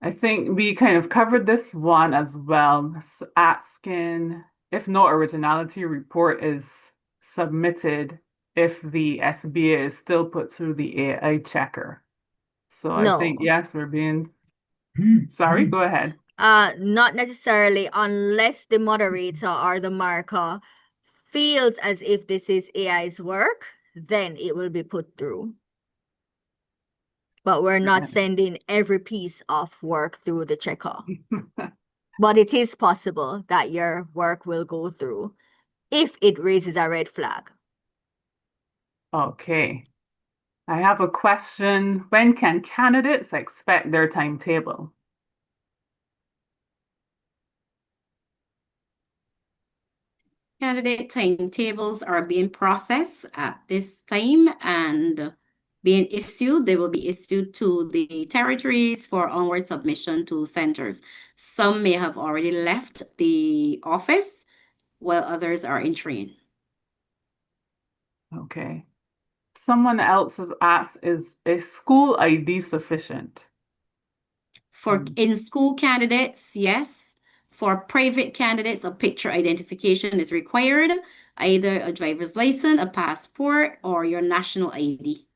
D: I think we kind of covered this one as well, asking if no originality report is submitted, if the SBA is still put through the AI checker. So I think,
H: No.
D: yes, we're being, sorry, go ahead.
H: Not necessarily, unless the moderator or the marker feels as if this is AI's work, then it will be put through. But we're not sending every piece of work through the checker. But it is possible that your work will go through if it raises a red flag.
D: Okay. I have a question. When can candidates expect their timetable?
F: Candidate timetables are being processed at this time and being issued. They will be issued to the territories for onward submission to centers. Some may have already left the office, while others are in train.
D: Okay. Someone else has asked, is a school ID sufficient?
F: For in-school candidates, yes. For private candidates, a picture identification is required, either a driver's license, a passport, or your national ID.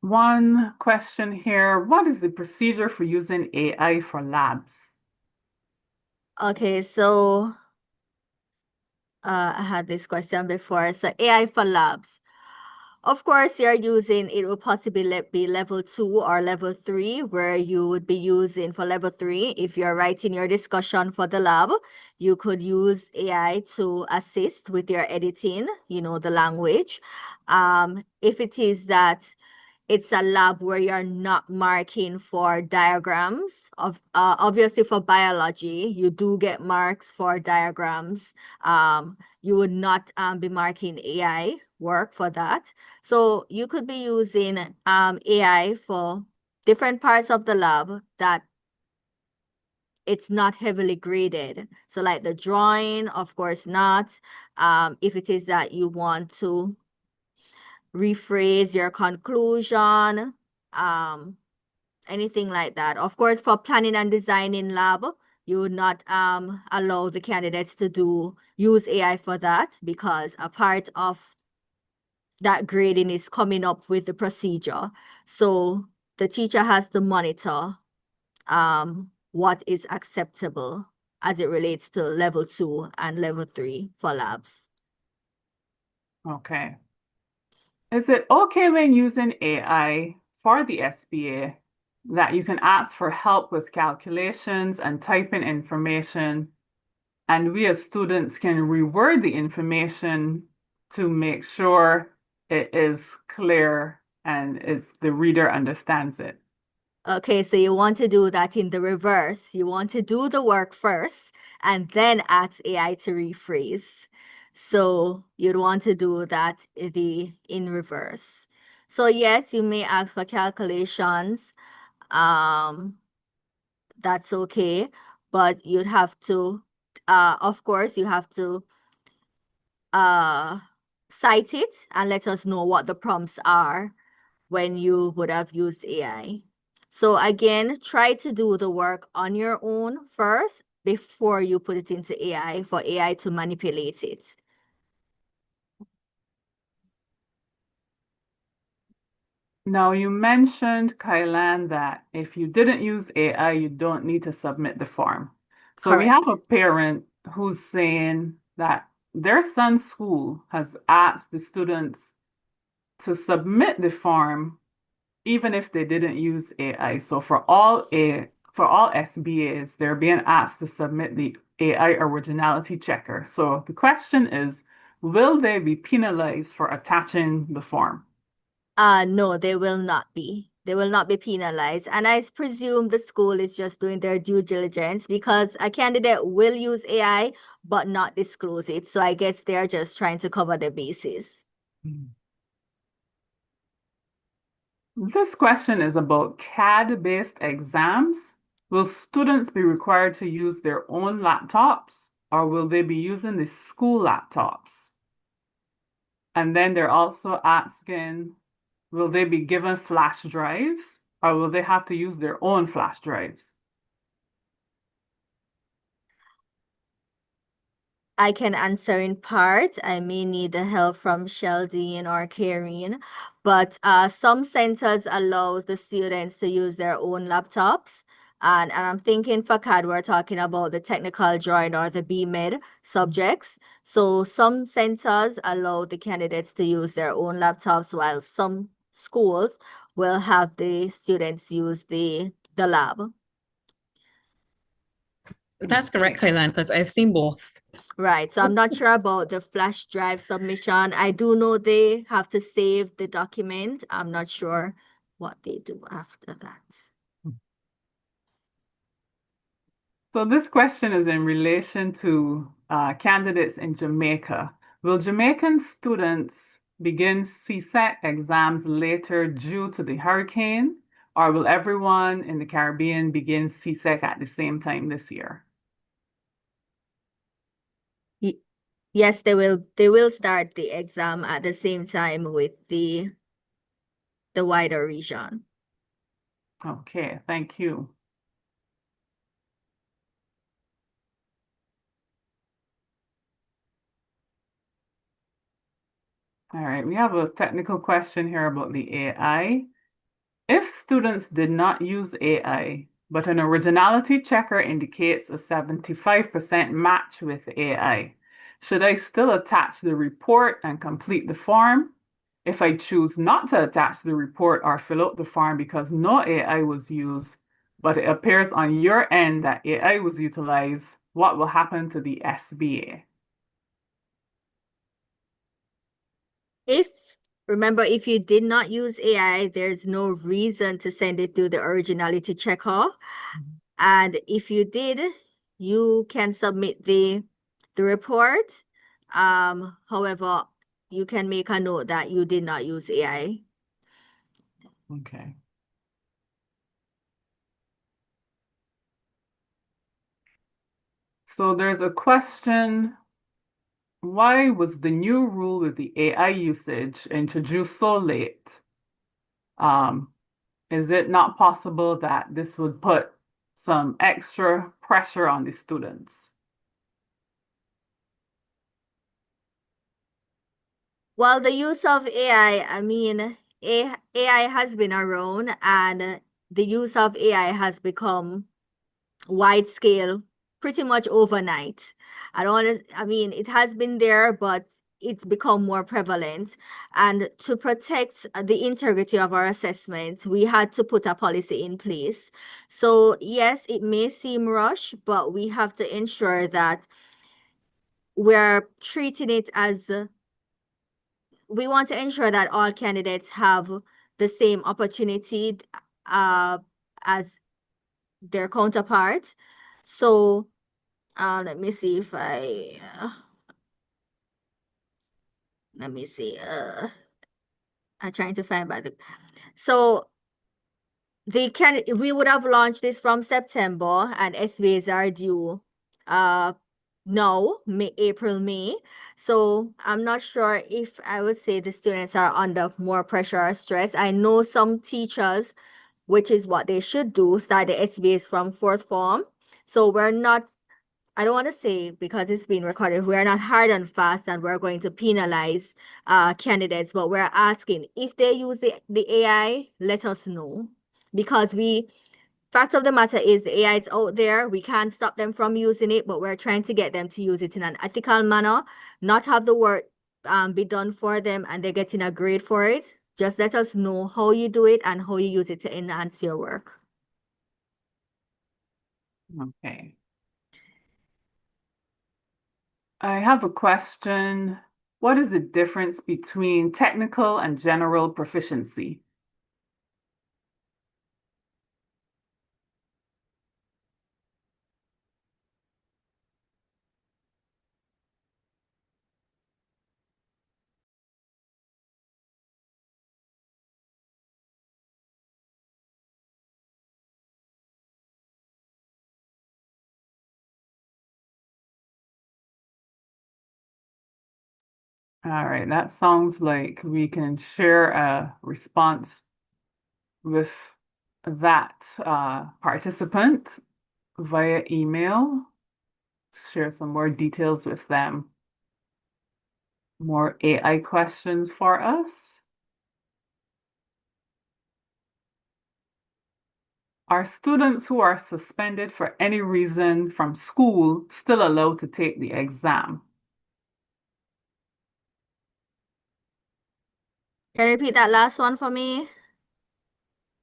D: One question here, what is the procedure for using AI for labs?
H: Okay, so I had this question before. So AI for labs. Of course, you're using, it will possibly be level 2 or level 3, where you would be using for level 3. If you're writing your discussion for the lab, you could use AI to assist with your editing, the language. If it is that it's a lab where you're not marking for diagrams of obviously for biology, you do get marks for diagrams. You would not be marking AI work for that. So you could be using AI for different parts of the lab that it's not heavily graded. So like the drawing, of course not. If it is that you want to rephrase your conclusion, anything like that. Of course, for planning and designing lab, you would not allow the candidates to use AI for that, because a part of that grading is coming up with the procedure. So the teacher has to monitor what is acceptable as it relates to level 2 and level 3 for labs.
D: Okay. Is it okay when using AI for the SBA that you can ask for help with calculations and typing information, and we as students can reword the information to make sure it is clear and the reader understands it?
H: Okay, so you want to do that in the reverse. You want to do the work first and then ask AI to rephrase. So you'd want to do that in reverse. So yes, you may ask for calculations. That's okay, but you'd have to, of course, you have to cite it and let us know what the prompts are when you would have used AI. So again, try to do the work on your own first before you put it into AI for AI to manipulate it.
D: Now, you mentioned, Kailan, that if you didn't use AI, you don't need to submit the form. So we have a parent who's saying that their son's school has asked the students to submit the form even if they didn't use AI. So for all SBAs, they're being asked to submit the AI originality checker. So the question is, will they be penalized for attaching the form?
H: No, they will not be. They will not be penalized. And I presume the school is just doing their due diligence because a candidate will use AI but not disclose it. So I guess they're just trying to cover their bases.
D: This question is about CAD-based exams. Will students be required to use their own laptops, or will they be using the school laptops? And then they're also asking, will they be given flash drives, or will they have to use their own flash drives?
H: I can answer in part. I may need the help from Sheldon or Karine, but some centers allow the students to use their own laptops. And I'm thinking for CAD, we're talking about the technical drawing or the BMed subjects. So some centers allow the candidates to use their own laptops, while some schools will have the students use the lab.
G: That's correct, Kailan, because I've seen both.
H: Right. So I'm not sure about the flash drive submission. I do know they have to save the document. I'm not sure what they do after that.
D: So this question is in relation to candidates in Jamaica. Will Jamaican students begin CSEC exams later due to the hurricane, or will everyone in the Caribbean begin CSEC at the same time this year?
H: Yes, they will start the exam at the same time with the wider region.
D: Okay, thank you. All right, we have a technical question here about the AI. If students did not use AI, but an originality checker indicates a 75% match with AI, should I still attach the report and complete the form? If I choose not to attach the report or fill out the form because no AI was used, but it appears on your end that AI was utilized, what will happen to the SBA?
H: Remember, if you did not use AI, there's no reason to send it through the originality checker. And if you did, you can submit the report. However, you can make a note that you did not use AI.
D: Okay. So there's a question, why was the new rule with the AI usage introduced so late? Is it not possible that this would put some extra pressure on the students?
H: Well, the use of AI, I mean, AI has been around and the use of AI has become wide scale pretty much overnight. I mean, it has been there, but it's become more prevalent. And to protect the integrity of our assessments, we had to put a policy in place. So yes, it may seem rush, but we have to ensure that we're treating it as we want to ensure that all candidates have the same opportunity as their counterparts. So let me see if let me see. I'm trying to find by the so we would have launched this from September, and SBAs are due now, April, May. So I'm not sure if I would say the students are under more pressure or stress. I know some teachers, which is what they should do, start the SBAs from fourth form. So we're not, I don't want to say because it's being recorded, we're not hard and fast and we're going to penalize candidates, but we're asking if they use the AI, let us know. Because fact of the matter is the AI is out there. We can't stop them from using it, but we're trying to get them to use it in an ethical manner, not have the work be done for them and they're getting a grade for it. Just let us know how you do it and how you use it to enhance your work.
D: Okay. I have a question. What is the difference between technical and general proficiency? All right, that sounds like we can share a response with that participant via email, share some more details with them. More AI questions for us. Are students who are suspended for any reason from school still allowed to take the exam?
H: Can you repeat that last one for me?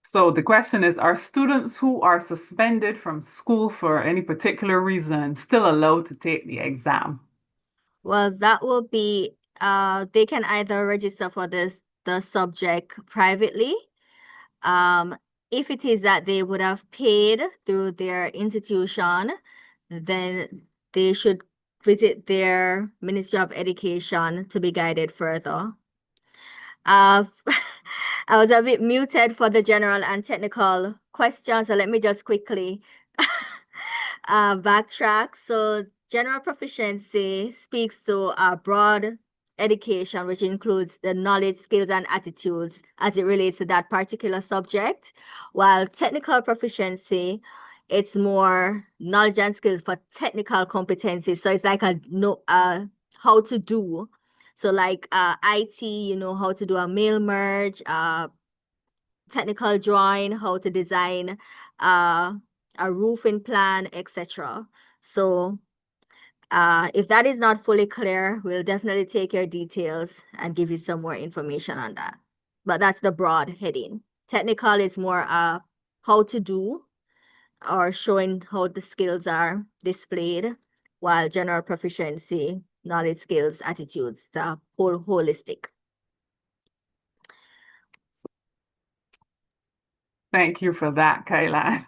D: So the question is, are students who are suspended from school for any particular reason still allowed to take the exam?
H: Well, that will be they can either register for the subject privately. If it is that they would have paid through their institution, then they should visit their Ministry of Education to be guided further. I was a bit muted for the general and technical questions, so let me just quickly backtrack. So general proficiency speaks to broad education, which includes the knowledge, skills, and attitudes as it relates to that particular subject. While technical proficiency, it's more knowledge and skills for technical competencies. So it's like how to do. So like IT, you know how to do a mail merge, technical drawing, how to design a roofing plan, etc. So if that is not fully clear, we'll definitely take your details and give you some more information on that. But that's the broad heading. Technical is more how to do or showing how the skills are displayed, while general proficiency, knowledge, skills, attitudes, holistic.
D: Thank you for that, Kailan.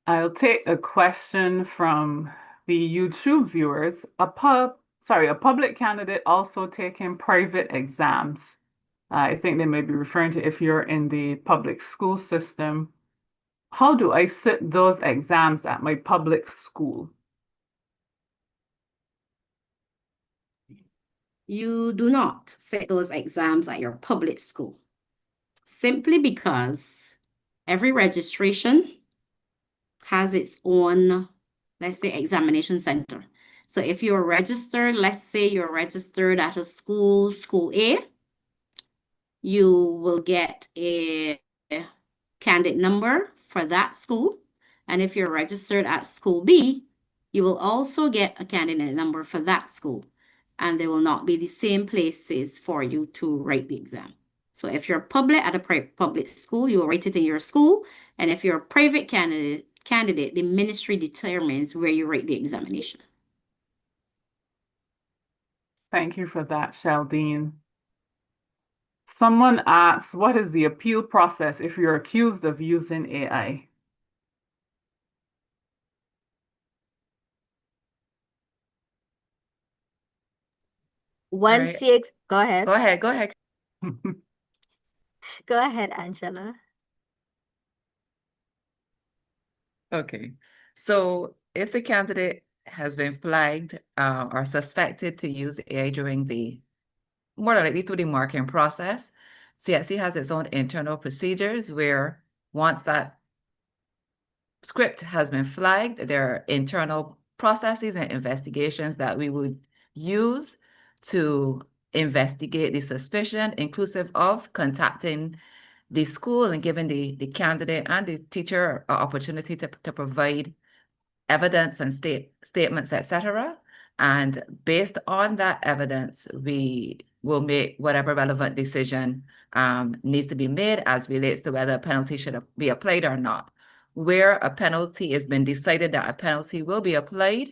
D: I'll take a question from the YouTube viewers. A public candidate also taking private exams. I think they may be referring to if you're in the public school system. How do I sit those exams at my public school?
F: You do not sit those exams at your public school simply because every registration has its own, let's say, examination center. So if you're registered, let's say you're registered at a school A, you will get a candidate number for that school, And if you're registered at school B, you will also get a candidate number for that school. And they will not be the same places for you to write the exam. So if you're public at a public school, you will write it in your school. And if you're a private candidate, the ministry determines where you write the examination.
D: Thank you for that, Sheldine. Someone asks, what is the appeal process if you're accused of using AI?
H: When
E: right.
H: CX, go ahead.
E: Go ahead.
H: Go ahead, Angela.
E: Okay. So if the candidate has been flagged or suspected to use AI during more than likely through the marking process, CXC has its own internal procedures where once that script has been flagged, there are internal processes and investigations that we would use to investigate the suspicion, inclusive of contacting the school and giving the candidate and the teacher an opportunity to provide evidence and statements, etc. And based on that evidence, we will make whatever relevant decision needs to be made as relates to whether a penalty should be applied or not. Where a penalty has been decided that a penalty will be applied,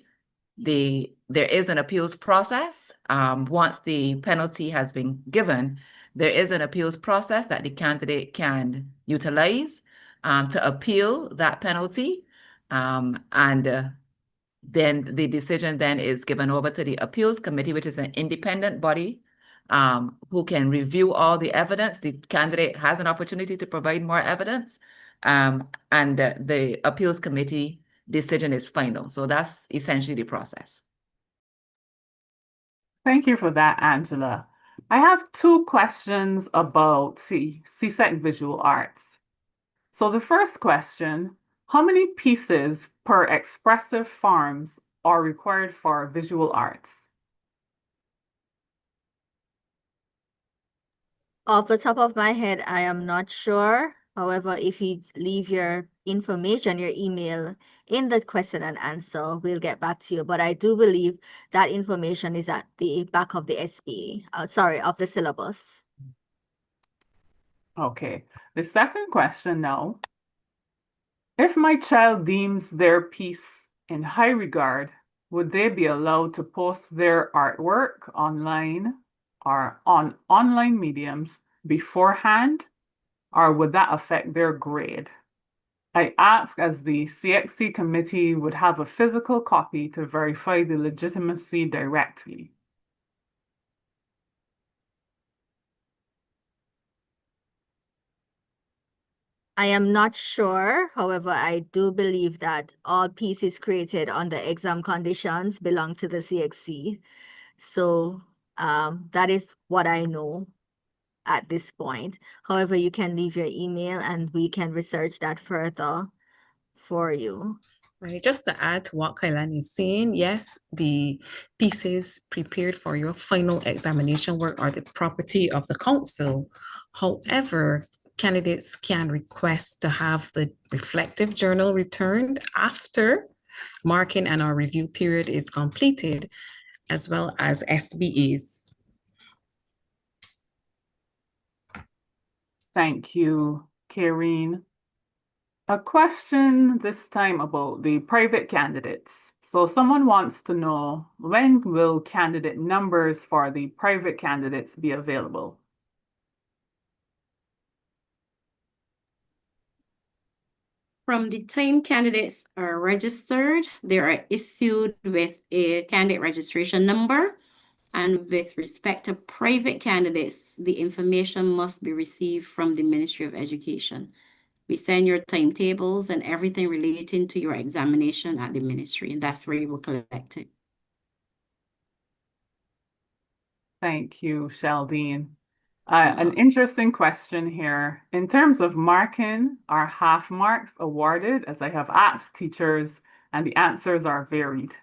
E: there is an appeals process. Once the penalty has been given, there is an appeals process that the candidate can utilize to appeal that penalty. Then the decision then is given over to the appeals committee, which is an independent body who can review all the evidence. The candidate has an opportunity to provide more evidence, and the appeals committee decision is final. So that's essentially the process.
D: Thank you for that, Angela. I have two questions about CSEC Visual Arts. So the first question, how many pieces per expressive forms are required for visual arts?
H: Off the top of my head, I am not sure. However, if you leave your information, your email in the question and answer, we'll get back to you. But I do believe that information is at the back of the SBA, of the syllabus.
D: Okay. The second question now, if my child deems their piece in high regard, would they be allowed to post their artwork online or on online mediums beforehand, or would that affect their grade? I ask as the CXC committee would have a physical copy to verify the legitimacy directly.
H: I am not sure. However, I do believe that all pieces created under exam conditions belong to the CXC. So that is what I know at this point. However, you can leave your email and we can research that further for you.
G: Right, just to add to what Kailan is saying, yes, the pieces prepared for your final examination work are the property of the council. However, candidates can request to have the reflective journal returned after marking and our review period is completed, as well as SBAs.
D: Thank you, Karine. A question this time about the private candidates. So someone wants to know, when will candidate numbers for the private candidates be available?
F: From the time candidates are registered, they are issued with a candidate registration number. And with respect to private candidates, the information must be received from the Ministry of Education. We send your timetables and everything relating to your examination at the ministry, and that's where you will collect it.
D: Thank you, Sheldine. An interesting question here. In terms of marking, are half marks awarded, as I have asked teachers, and the answers are varied?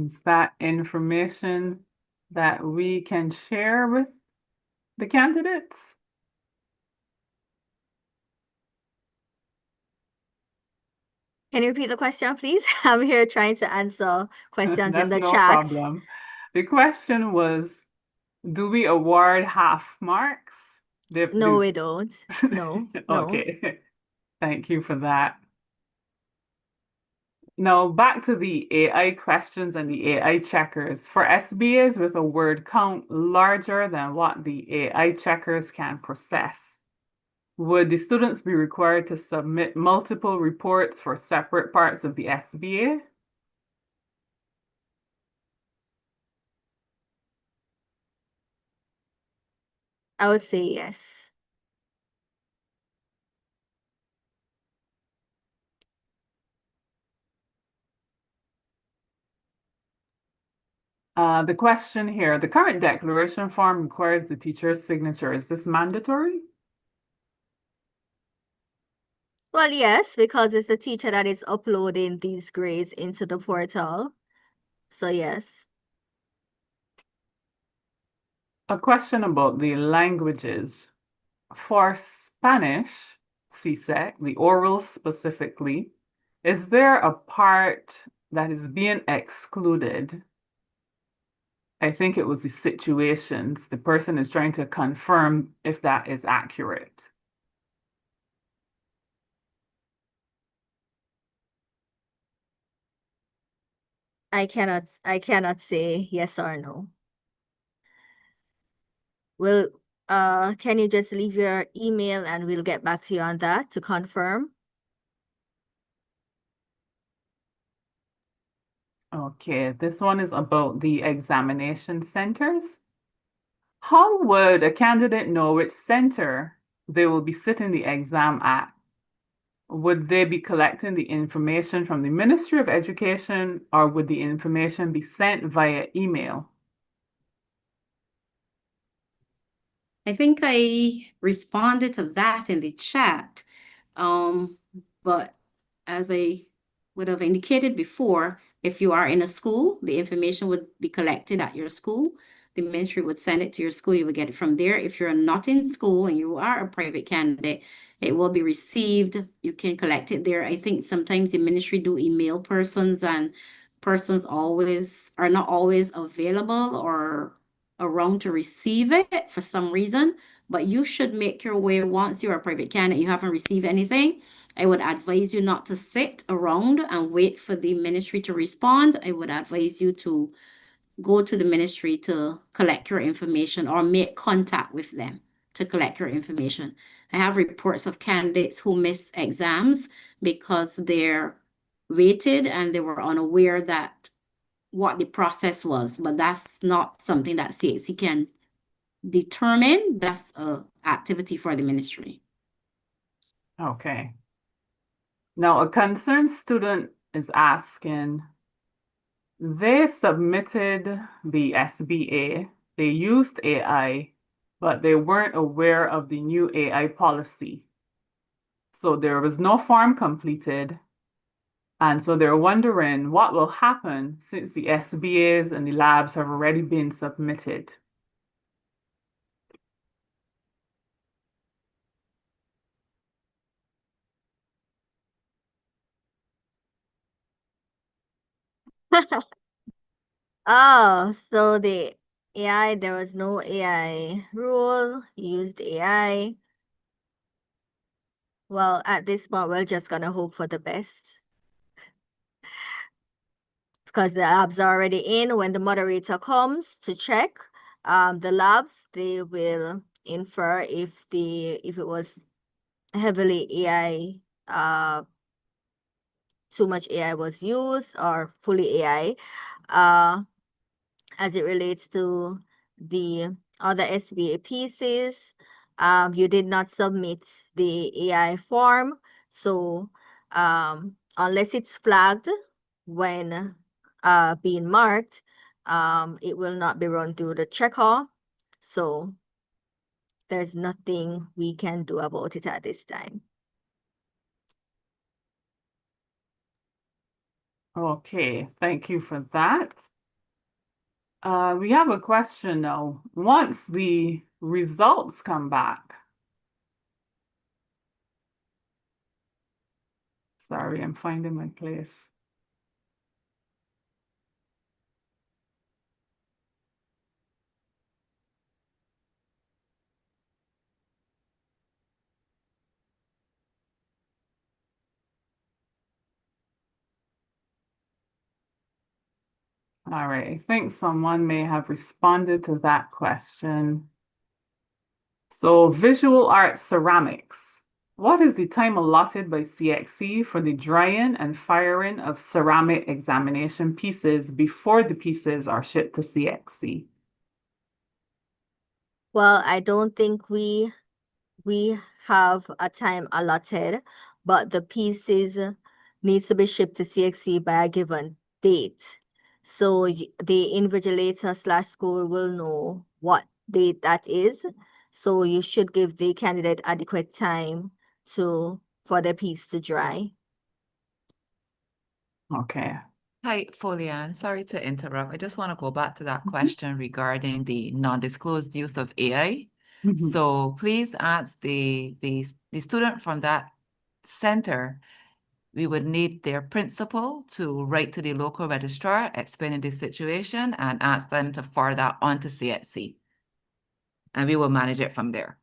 D: Is that information that we can share with the candidates?
H: Can you repeat the question, please? I'm here trying to answer questions in
D: That's
H: the
D: no
H: chat.
D: problem. The question was, do we award half marks?
H: No, we don't. No, no.
D: Okay. Thank you for that. Now back to the AI questions and the AI checkers. For SBAs with a word count larger than what the AI checkers can process, would the students be required to submit multiple reports for separate parts of the SBA?
H: I would say yes.
D: The question here, the current declaration form requires the teacher's signature. Is this mandatory?
H: Well, yes, because it's the teacher that is uploading these grades into the portal. So yes.
D: A question about the languages. For Spanish, CSEC, the oral specifically, is there a part that is being excluded? I think it was the situations. The person is trying to confirm if that is accurate.
H: I cannot say yes or no. Well, can you just leave your email and we'll get back to you on that to confirm?
D: Okay, this one is about the examination centers. How would a candidate know which center they will be sitting the exam at? Would they be collecting the information from the Ministry of Education, or would the information be sent via email?
F: I think I responded to that in the chat. But as I would have indicated before, if you are in a school, the information would be collected at your school. The ministry would send it to your school. You would get it from there. If you're not in school and you are a private candidate, it will be received. You can collect it there. I think sometimes the ministry do email persons, and persons always are not always available or around to receive it for some reason. But you should make your way once you're a private candidate, you haven't received anything. I would advise you not to sit around and wait for the ministry to respond. I would advise you to go to the ministry to collect your information or make contact with them to collect your information. I have reports of candidates who miss exams because they're waited and they were unaware that what the process was, but that's not something that CXC can determine. That's a activity for the ministry.
D: Okay. Now, a concerned student is asking, they submitted the SBA, they used AI, but they weren't aware of the new AI policy. So there was no form completed. And so they're wondering what will happen since the SBAs and the labs have already been submitted.
H: Oh, so the AI, there was no AI rule, used AI. Well, at this point, we're just gonna hope for the best. Because the labs are already in. When the moderator comes to check the labs, they will infer if it was heavily AI, too much AI was used or fully AI. As it relates to the other SBA pieces, you did not submit the AI form. So unless it's flagged when being marked, it will not be run through the checker. So there's nothing we can do about it at this time.
D: Okay, thank you for that. We have a question now. Once the results come back, sorry, I'm finding my place. All right, I think someone may have responded to that question. So, visual art ceramics. What is the time allotted by CXC for the drying and firing of ceramic examination pieces before the pieces are shipped to CXC?
H: Well, I don't think we have a time allotted, but the pieces needs to be shipped to CXC by a given date. So the invigilator / school will know what date that is. So you should give the candidate adequate time for the piece to dry.
D: Okay.
E: Hi, Folian. Sorry to interrupt. I just want to go back to that question regarding the non-disclosed use of AI. So please ask the student from that center. We would need their principal to write to the local registrar explaining the situation and ask them to forward that on to CXC. And we will manage it from there.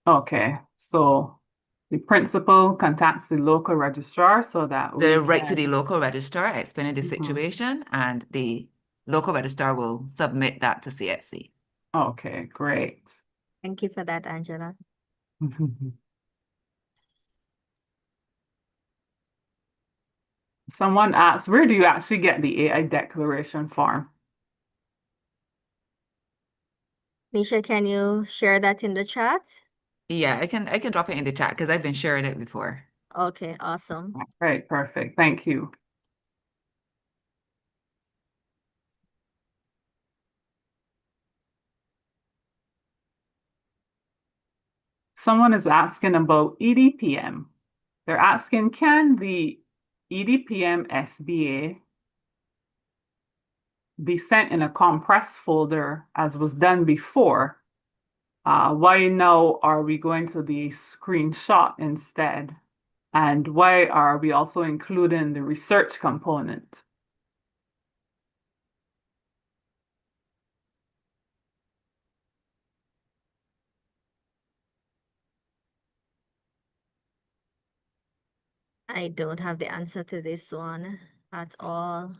D: Okay, so the principal contacts the local registrar so that we
E: They write to the
D: can.
E: local registrar explaining the situation, and the local registrar will submit that to CXC.
D: Okay, great.
H: Thank you for that, Angela.
D: Someone asked, where do you actually get the AI declaration form?
H: Nisha, can you share that in the chat?
E: Yeah, I can drop it in the chat because I've been sharing it before.
H: Okay, awesome.
D: Right, perfect. Thank you. Someone is asking about EDPM. They're asking, can the EDPM SBA be sent in a compressed folder as was done before? Why now are we going to the screenshot instead? And why are we also including the research component?
H: I don't have the answer to this one at all.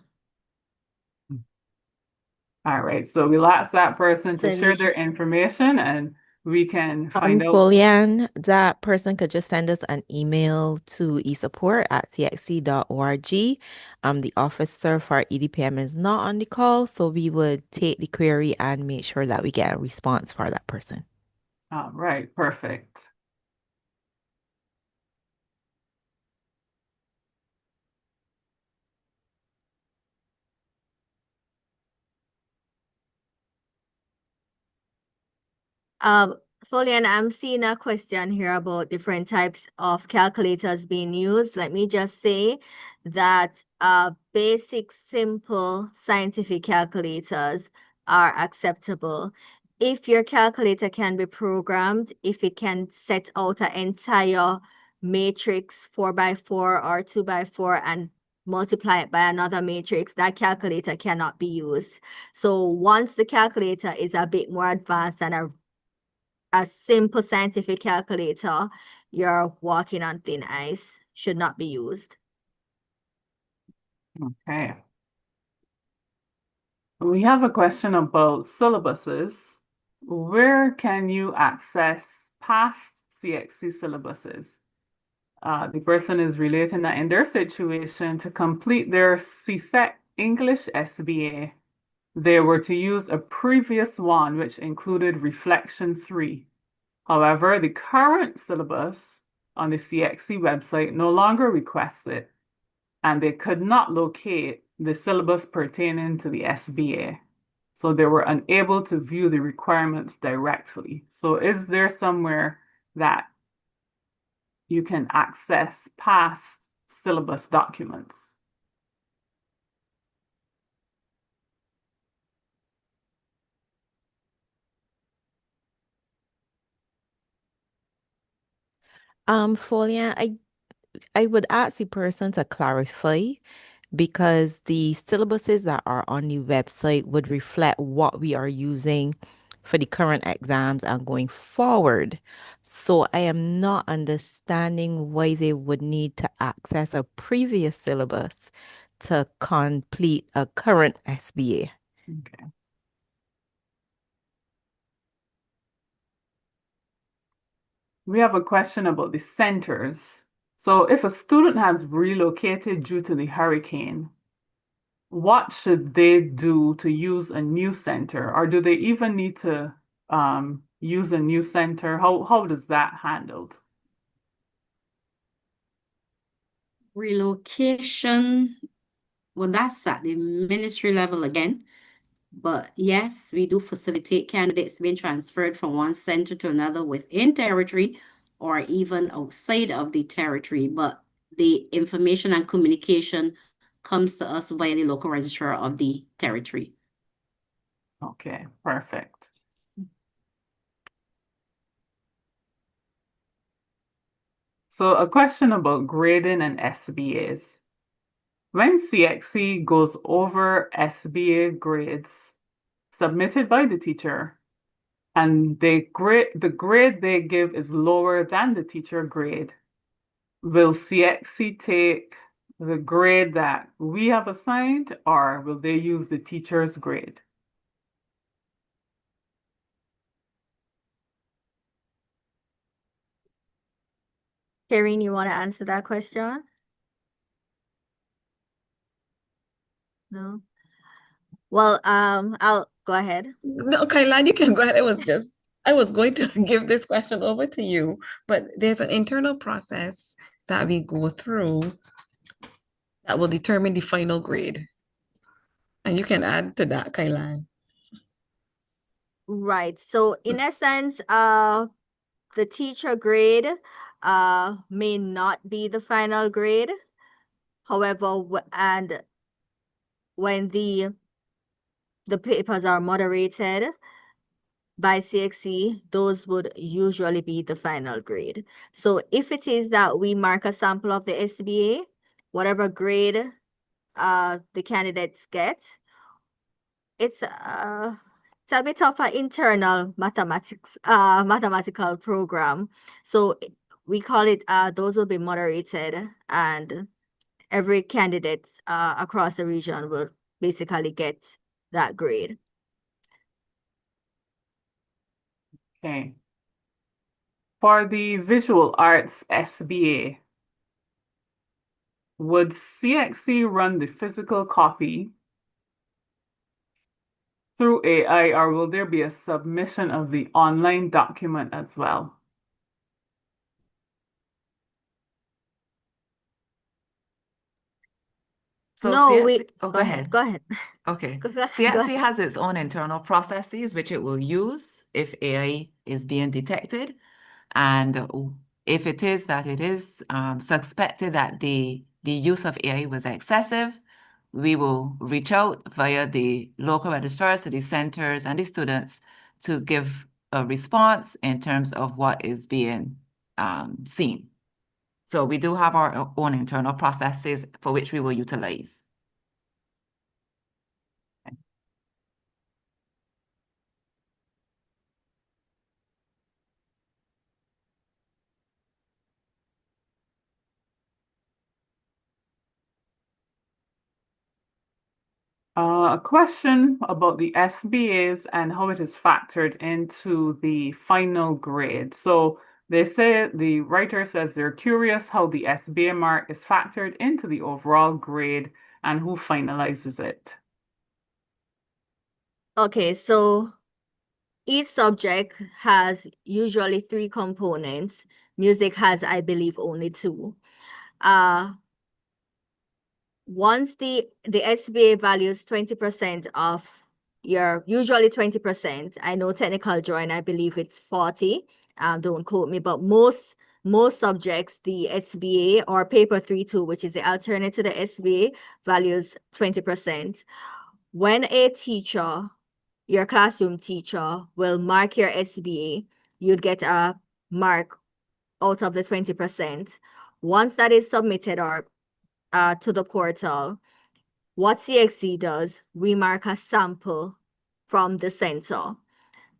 D: All right, so we'll ask that person to
H: So
D: share their
H: Nisha,
D: information and we can find out.
A: Polian, that person could just send us an email to esupport@cxc.org. The officer for EDPM is not on the call, so we would take the query and make sure that we get a response for that person.
D: All right, perfect.
H: Folian, I'm seeing a question here about different types of calculators being used. Let me just say that basic, simple scientific calculators are acceptable. If your calculator can be programmed, if it can set out an entire matrix 4x4 or 2x4 and multiply it by another matrix, that calculator cannot be used. So once the calculator is a bit more advanced and a simple scientific calculator, you're walking on thin ice, should not be used.
D: Okay. We have a question about syllabuses. Where can you access past CXC syllabuses? The person is relating that in their situation, to complete their CSEC English SBA, they were to use a previous one, which included Reflection 3. However, the current syllabus on the CXC website no longer requests it, and they could not locate the syllabus pertaining to the SBA. So they were unable to view the requirements directly. So is there somewhere that you can access past syllabus documents?
I: Folia, I would ask the person to clarify because the syllabuses that are on the website would reflect what we are using for the current exams and going forward. So I am not understanding why they would need to access a previous syllabus to complete a current SBA.
D: Okay. We have a question about the centers. So if a student has relocated due to the hurricane, what should they do to use a new center? Or do they even need to use a new center? How does that handled?
F: Relocation, well, that's at the ministry level again. But yes, we do facilitate candidates being transferred from one center to another within territory or even outside of the territory. But the information and communication comes to us via the local registrar of the territory.
D: Okay, perfect. So a question about grading and SBAs. When CXC goes over SBA grades submitted by the teacher, and the grade they give is lower than the teacher grade, will CXC take the grade that we have assigned, or will they use the teacher's grade?
H: Karine, you want to answer that question? No. Well, I'll go ahead.
G: No, Kailan, you can go ahead. I was going to give this question over to you, but there's an internal process that we go through that will determine the final grade. And you can add to that, Kailan.
H: Right. So in essence, the teacher grade may not be the final grade. However, and when the papers are moderated by CXC, those would usually be the final grade. So if it is that we mark a sample of the SBA, whatever grade the candidates get, it's a bit of an internal mathematical program. So we call it those will be moderated, and every candidate across the region will basically get that grade.
D: Okay. For the visual arts SBA, would CXC run the physical copy through AI, or will there be a submission of the online document as well?
E: So
H: No,
E: CXC,
H: go ahead. Go ahead.
E: Okay.
H: Go ahead.
E: CXC has its own internal processes which it will use if AI is being detected. And if it is that it is suspected that the use of AI was excessive, we will reach out via the local registrars to the centers and the students to give a response in terms of what is being seen. So we do have our own internal processes for which we will utilize.
D: A question about the SBAs and how it is factored into the final grade. So they say, the writer says they're curious how the SBA mark is factored into the overall grade and who finalizes it.
H: Okay, so each subject has usually 3 components. Music has, I believe, only 2. Once the SBA values 20% of your, usually 20%, I know technical drawing, I believe it's 40, don't quote me, but most most subjects, the SBA or paper 3-2, which is the alternate to the SBA, values 20%. When a teacher, your classroom teacher, will mark your SBA, you'd get a mark out of the 20%. Once that is submitted or to the portal, what CXC does, we mark a sample from the center,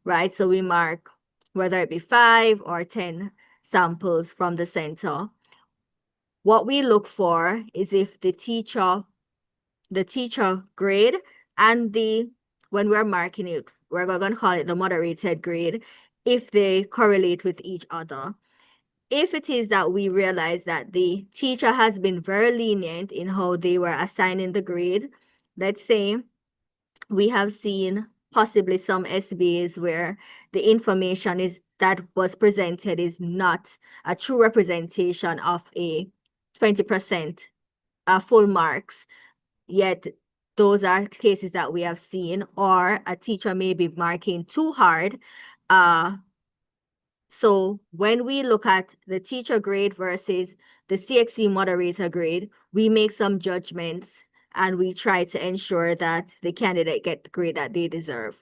H: right? So we mark whether it be 5 or 10 samples from the center. What we look for is if the teacher grade and when we're marking it, we're going to call it the moderated grade, if they correlate with each other. If it is that we realize that the teacher has been very lenient in how they were assigning the grade, let's say we have seen possibly some SBAs where the information that was presented is not a true representation of a 20% full marks, yet those are cases that we have seen, or a teacher may be marking too hard. So when we look at the teacher grade versus the CXC moderator grade, we make some judgments and we try to ensure that the candidate get the grade that they deserve.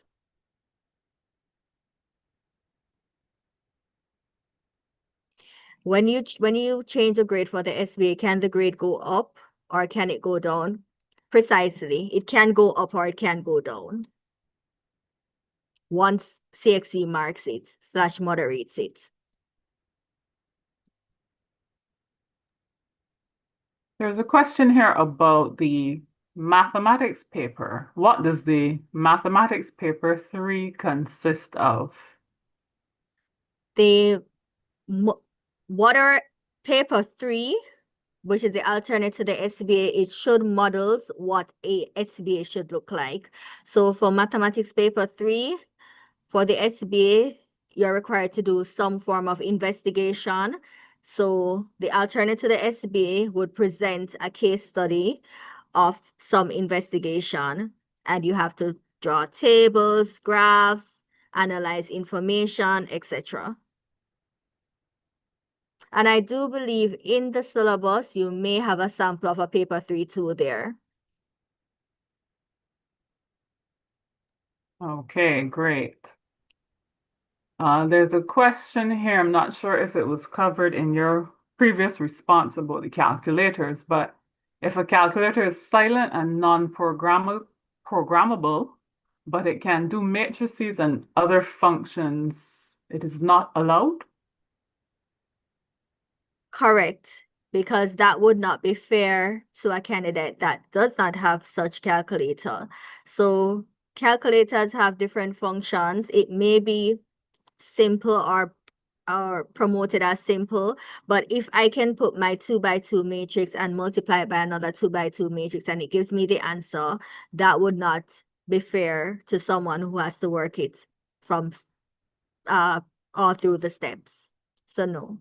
H: When you change the grade for the SBA, can the grade go up or can it go down? Precisely, it can go up or it can go down once CXC marks it / moderates it.
D: There's a question here about the mathematics paper. What does the mathematics paper 3 consist of?
H: The water paper 3, which is the alternate to the SBA, it should models what a SBA should look like. So for mathematics paper 3, for the SBA, you're required to do some form of investigation. So the alternate to the SBA would present a case study of some investigation, and you have to draw tables, graphs, analyze information, etc. And I do believe in the syllabus, you may have a sample of a paper 3-2 there.
D: Okay, great. There's a question here. I'm not sure if it was covered in your previous response about the calculators, but if a calculator is silent and non-programmable, but it can do matrices and other functions, it is not allowed?
H: Correct, because that would not be fair to a candidate that does not have such calculator. So calculators have different functions. It may be simple or promoted as simple, but if I can put my 2x2 matrix and multiply it by another 2x2 matrix and it gives me the answer, that would not be fair to someone who has to work it from all through the steps. So no.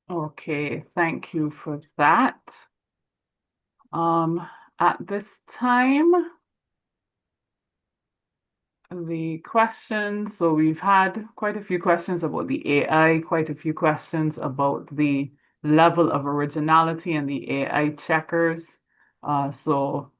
D: Okay, thank you for that. At this time, the questions, so we've had quite a few questions about the AI, quite a few questions about the level of originality and the AI checkers. So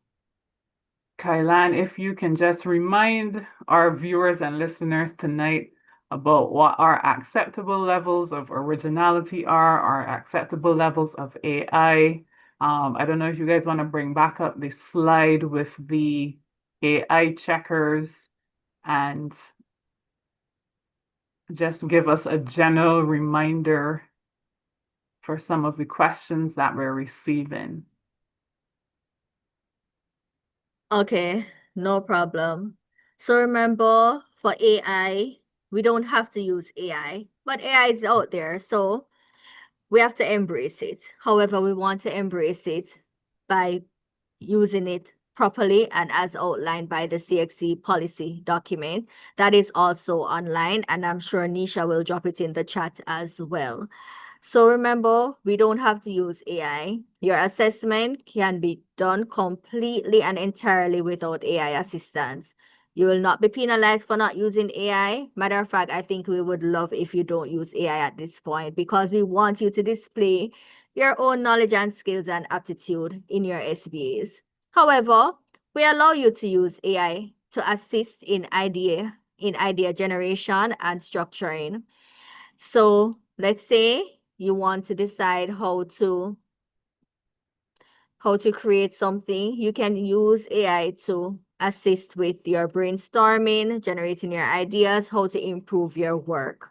D: Kailan, if you can just remind our viewers and listeners tonight about what our acceptable levels of originality are, our acceptable levels of AI. I don't know if you guys want to bring back up the slide with the AI checkers and just give us a general reminder for some of the questions that we're receiving.
H: Okay, no problem. So remember, for AI, we don't have to use AI, but AI is out there, so we have to embrace it. However, we want to embrace it by using it properly and as outlined by the CXC policy document. That is also online, and I'm sure Nisha will drop it in the chat as well. So remember, we don't have to use AI. Your assessment can be done completely and entirely without AI assistance. You will not be penalized for not using AI. Matter of fact, I think we would love if you don't use AI at this point, because we want you to display your own knowledge and skills and aptitude in your SBAs. However, we allow you to use AI to assist in idea generation and structuring. So let's say you want to decide how to create something. You can use AI to assist with your brainstorming, generating your ideas, how to improve your work.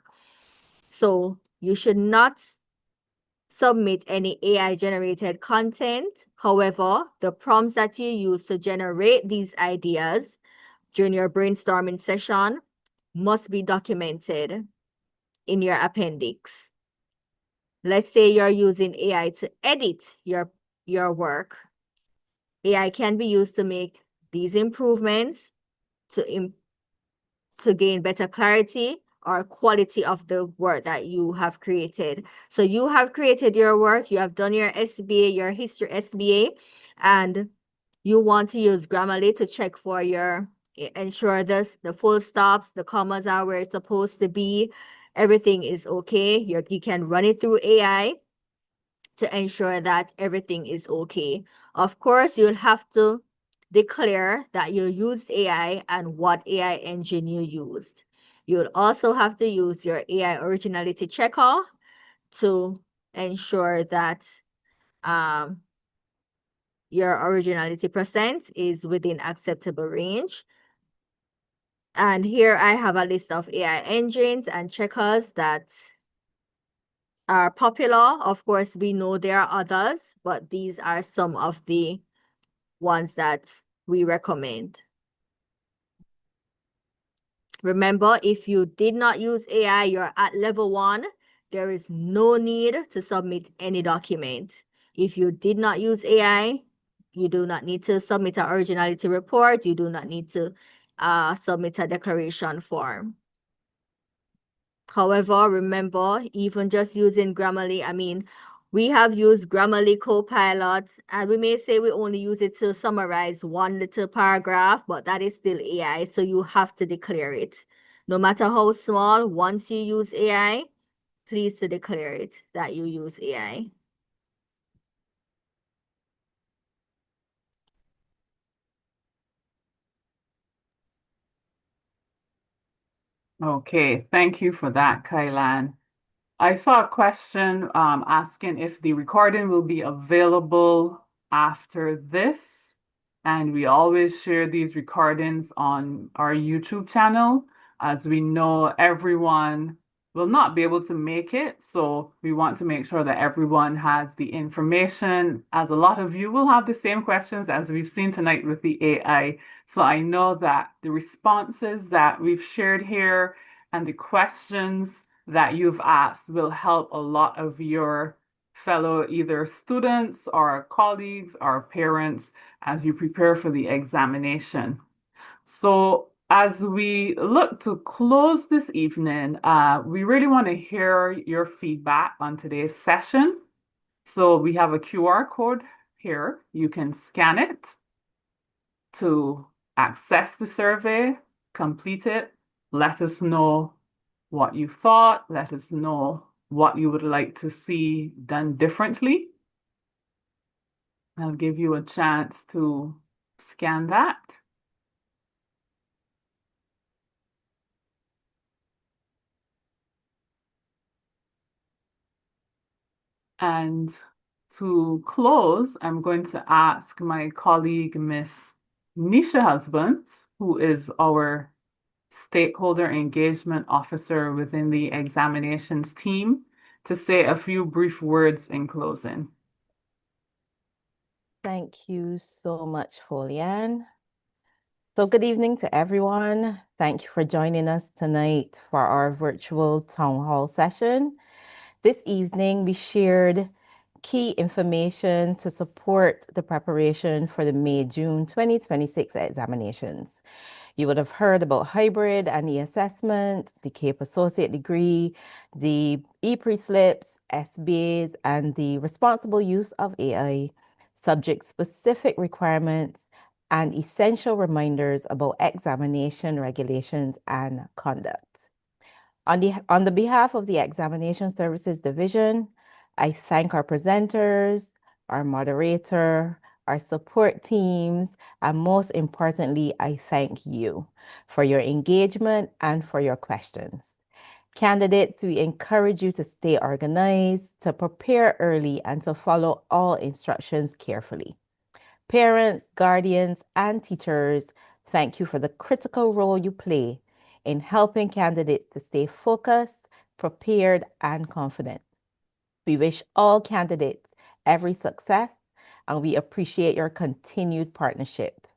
H: So you should not submit any AI generated content. However, the prompts that you use to generate these ideas during your brainstorming session must be documented in your appendix. Let's say you're using AI to edit your work. AI can be used to make these improvements to gain better clarity or quality of the work that you have created. So you have created your work, you have done your SBA, your history SBA, and you want to use Grammarly to check for ensure the full stops, the commas are where it's supposed to be, everything is okay. You can run it through AI to ensure that everything is okay. Of course, you'll have to declare that you used AI and what AI engine you used. You'll also have to use your AI originality checker to ensure that your originality percent is within acceptable range. And here I have a list of AI engines and checkers that are popular. Of course, we know there are others, but these are some of the ones that we recommend. Remember, if you did not use AI, you're at level 1. There is no need to submit any document. If you did not use AI, you do not need to submit an originality report. You do not need to submit a declaration form. However, remember, even just using Grammarly, I mean, we have used Grammarly Copilot, and we may say we only use it to summarize one little paragraph, but that is still AI, so you have to declare it. No matter how small, once you use AI, please to declare it that you use AI.
D: Okay, thank you for that, Kailan. I saw a question asking if the recording will be available after this. And we always share these recordings on our YouTube channel, as we know everyone will not be able to make it. So we want to make sure that everyone has the information, as a lot of you will have the same questions as we've seen tonight with the AI. So I know that the responses that we've shared here and the questions that you've asked will help a lot of your fellow either students or colleagues or parents as you prepare for the examination. So as we look to close this evening, we really want to hear your feedback on today's session. So we have a QR code here. You can scan it to access the survey, complete it, let us know what you thought, let us know what you would like to see done differently. I'll give you a chance to scan that. And to close, I'm going to ask my colleague, Miss Nisha Husband, who is our Stakeholder Engagement Officer within the examinations team, to say a few brief words in closing.
I: Thank you so much, Folian. So good evening to everyone. Thank you for joining us tonight for our virtual town hall session. This evening, we shared key information to support the preparation for the May-June 2026 examinations. You would have heard about hybrid and e-assessment, the CAPE Associate degree, the E-preslips, SBAs, and the responsible use of AI, subject-specific requirements, and essential reminders about examination regulations and conduct. On the behalf of the Examination Services Division, I thank our presenters, our moderator, our support teams, and most importantly, I thank you for your engagement and for your questions. Candidates, we encourage you to stay organized, to prepare early, and to follow all instructions carefully. Parents, guardians, and teachers, thank you for the critical role you play in helping candidates to stay focused, prepared, and confident. We wish all candidates every success, and we appreciate your continued partnership.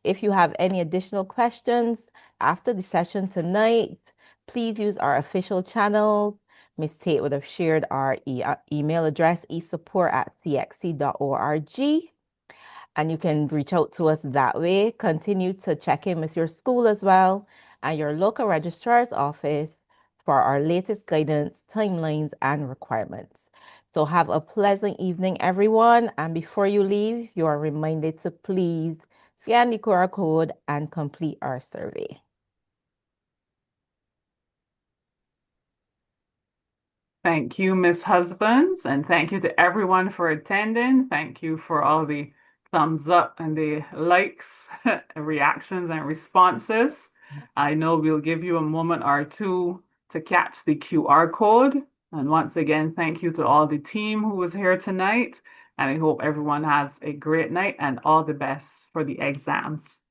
I: If you have any additional questions after the session tonight, please use our official channels. Ms. Tate would have shared our email address, esupport@cxc.org, and you can reach out to us that way. Continue to check in with your school as well and your local registrar's office for our latest guidance, timelines, and requirements. So have a pleasant evening, everyone. And before you leave, you are reminded to please scan the QR code and complete our survey.
D: Thank you, Ms. Husbands, and thank you to everyone for attending. Thank you for all the thumbs up and the likes, reactions, and responses. I know we'll give you a moment or two to catch the QR code. And once again, thank you to all the team who was here tonight. And I hope everyone has a great night and all the best for the exams.